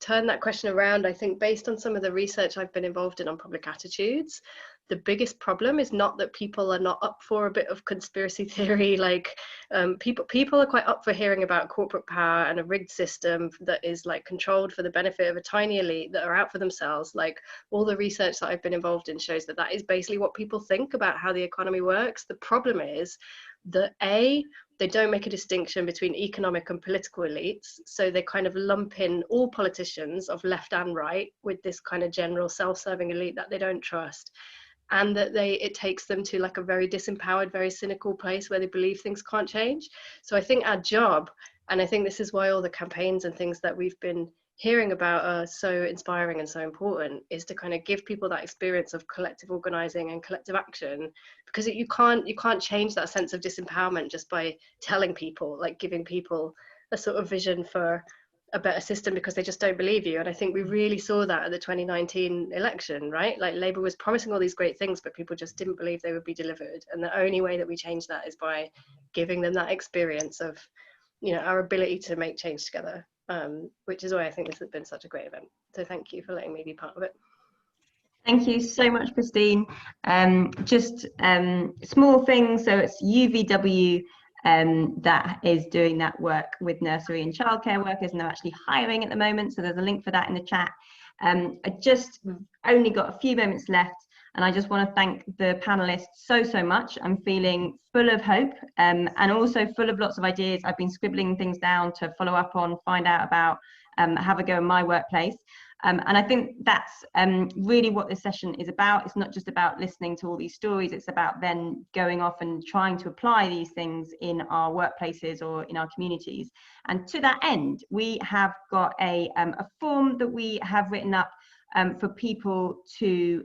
turn that question around. I think based on some of the research I've been involved in on public attitudes, the biggest problem is not that people are not up for a bit of conspiracy theory. Like people are quite up for hearing about corporate power and a rigged system that is like controlled for the benefit of a tiny elite that are out for themselves. Like all the research that I've been involved in shows that that is basically what people think about how the economy works. The problem is that they don't make a distinction between economic and political elites. So they kind of lump in all politicians of left and right with this kind of general self-serving elite that they don't trust. And that it takes them to like a very disempowered, very cynical place where they believe things can't change. So I think our job, and I think this is why all the campaigns and things that we've been hearing about are so inspiring and so important, is to kind of give people that experience of collective organizing and collective action, because you can't change that sense of disempowerment just by telling people, like giving people a sort of vision for a better system because they just don't believe you. And I think we really saw that at the 2019 election, right? Like Labour was promising all these great things, but people just didn't believe they would be delivered. And the only way that we change that is by giving them that experience of, you know, our ability to make change together. Which is why I think this has been such a great event. So thank you for letting me be part of it. Thank you so much, Christine. Just small things. So it's UVW that is doing that work with nursery and childcare workers, and they're actually hiring at the moment. So there's a link for that in the chat. We've only got a few moments left, and I just want to thank the panelists so much. I'm feeling full of hope and also full of lots of ideas. I've been scribbling things down to follow up on, find out about, have a go in my workplace. And I think that's really what this session is about. It's not just about listening to all these stories, it's about then going off and trying to apply these things in our workplaces or in our communities. And to that end, we have got a form that we have written up for people to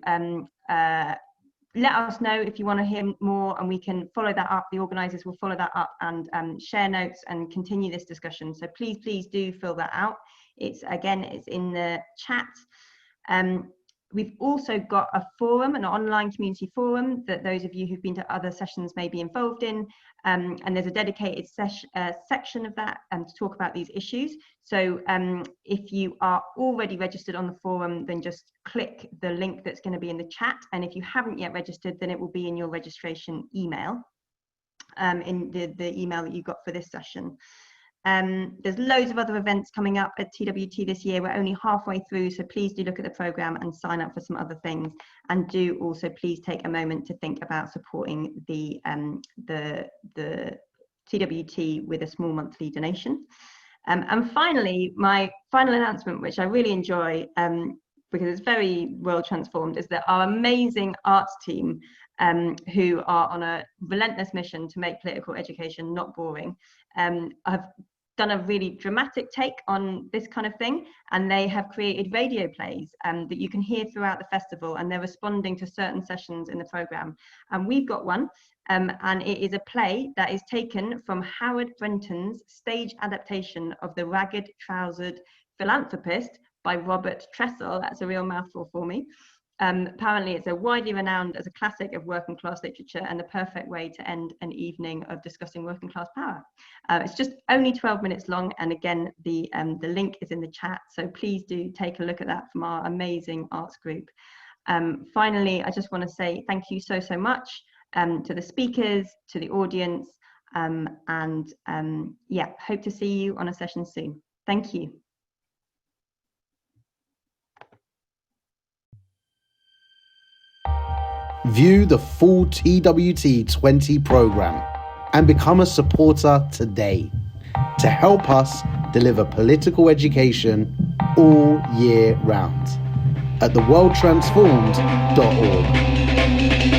let us know if you want to hear more, and we can follow that up. The organisers will follow that up and share notes and continue this discussion. So please do fill that out. It's in the chat. We've also got a forum, an online community forum that those of you who've been to other sessions may be involved in. And there's a dedicated section of that to talk about these issues. So if you are already registered on the forum, then just click the link that's going to be in the chat. And if you haven't yet registered, then it will be in your registration email, in the email that you got for this session. There's loads of other events coming up at TWT this year. We're only halfway through, so please do look at the programme and sign up for some other things. And do also please take a moment to think about supporting the TWT with a small monthly donation. And finally, my final announcement, which I really enjoy because it's very well transformed, is that our amazing arts team, who are on a relentless mission to make political education not boring, have done a really dramatic take on this kind of thing, and they have created radio plays that you can hear throughout the festival, and they're responding to certain sessions in the programme. And we've got one, and it is a play that is taken from Howard Brenton's stage adaptation of The Ragged Trousered Philanthropist by Robert Tressel. That's a real mouthful for me. Apparently it's a widely renowned as a classic of working class literature and the perfect way to end an evening of discussing working class power. It's just only 12 minutes long, and again the link is in the chat, so please do take a look at that from our amazing arts group. Finally, I just want to say thank you so much to the speakers, to the audience, and yeah, hope to see you on a session soon. Thank you. View the full TWT20 program and become a supporter today to help us deliver political education all year round at theworldtransformed.org.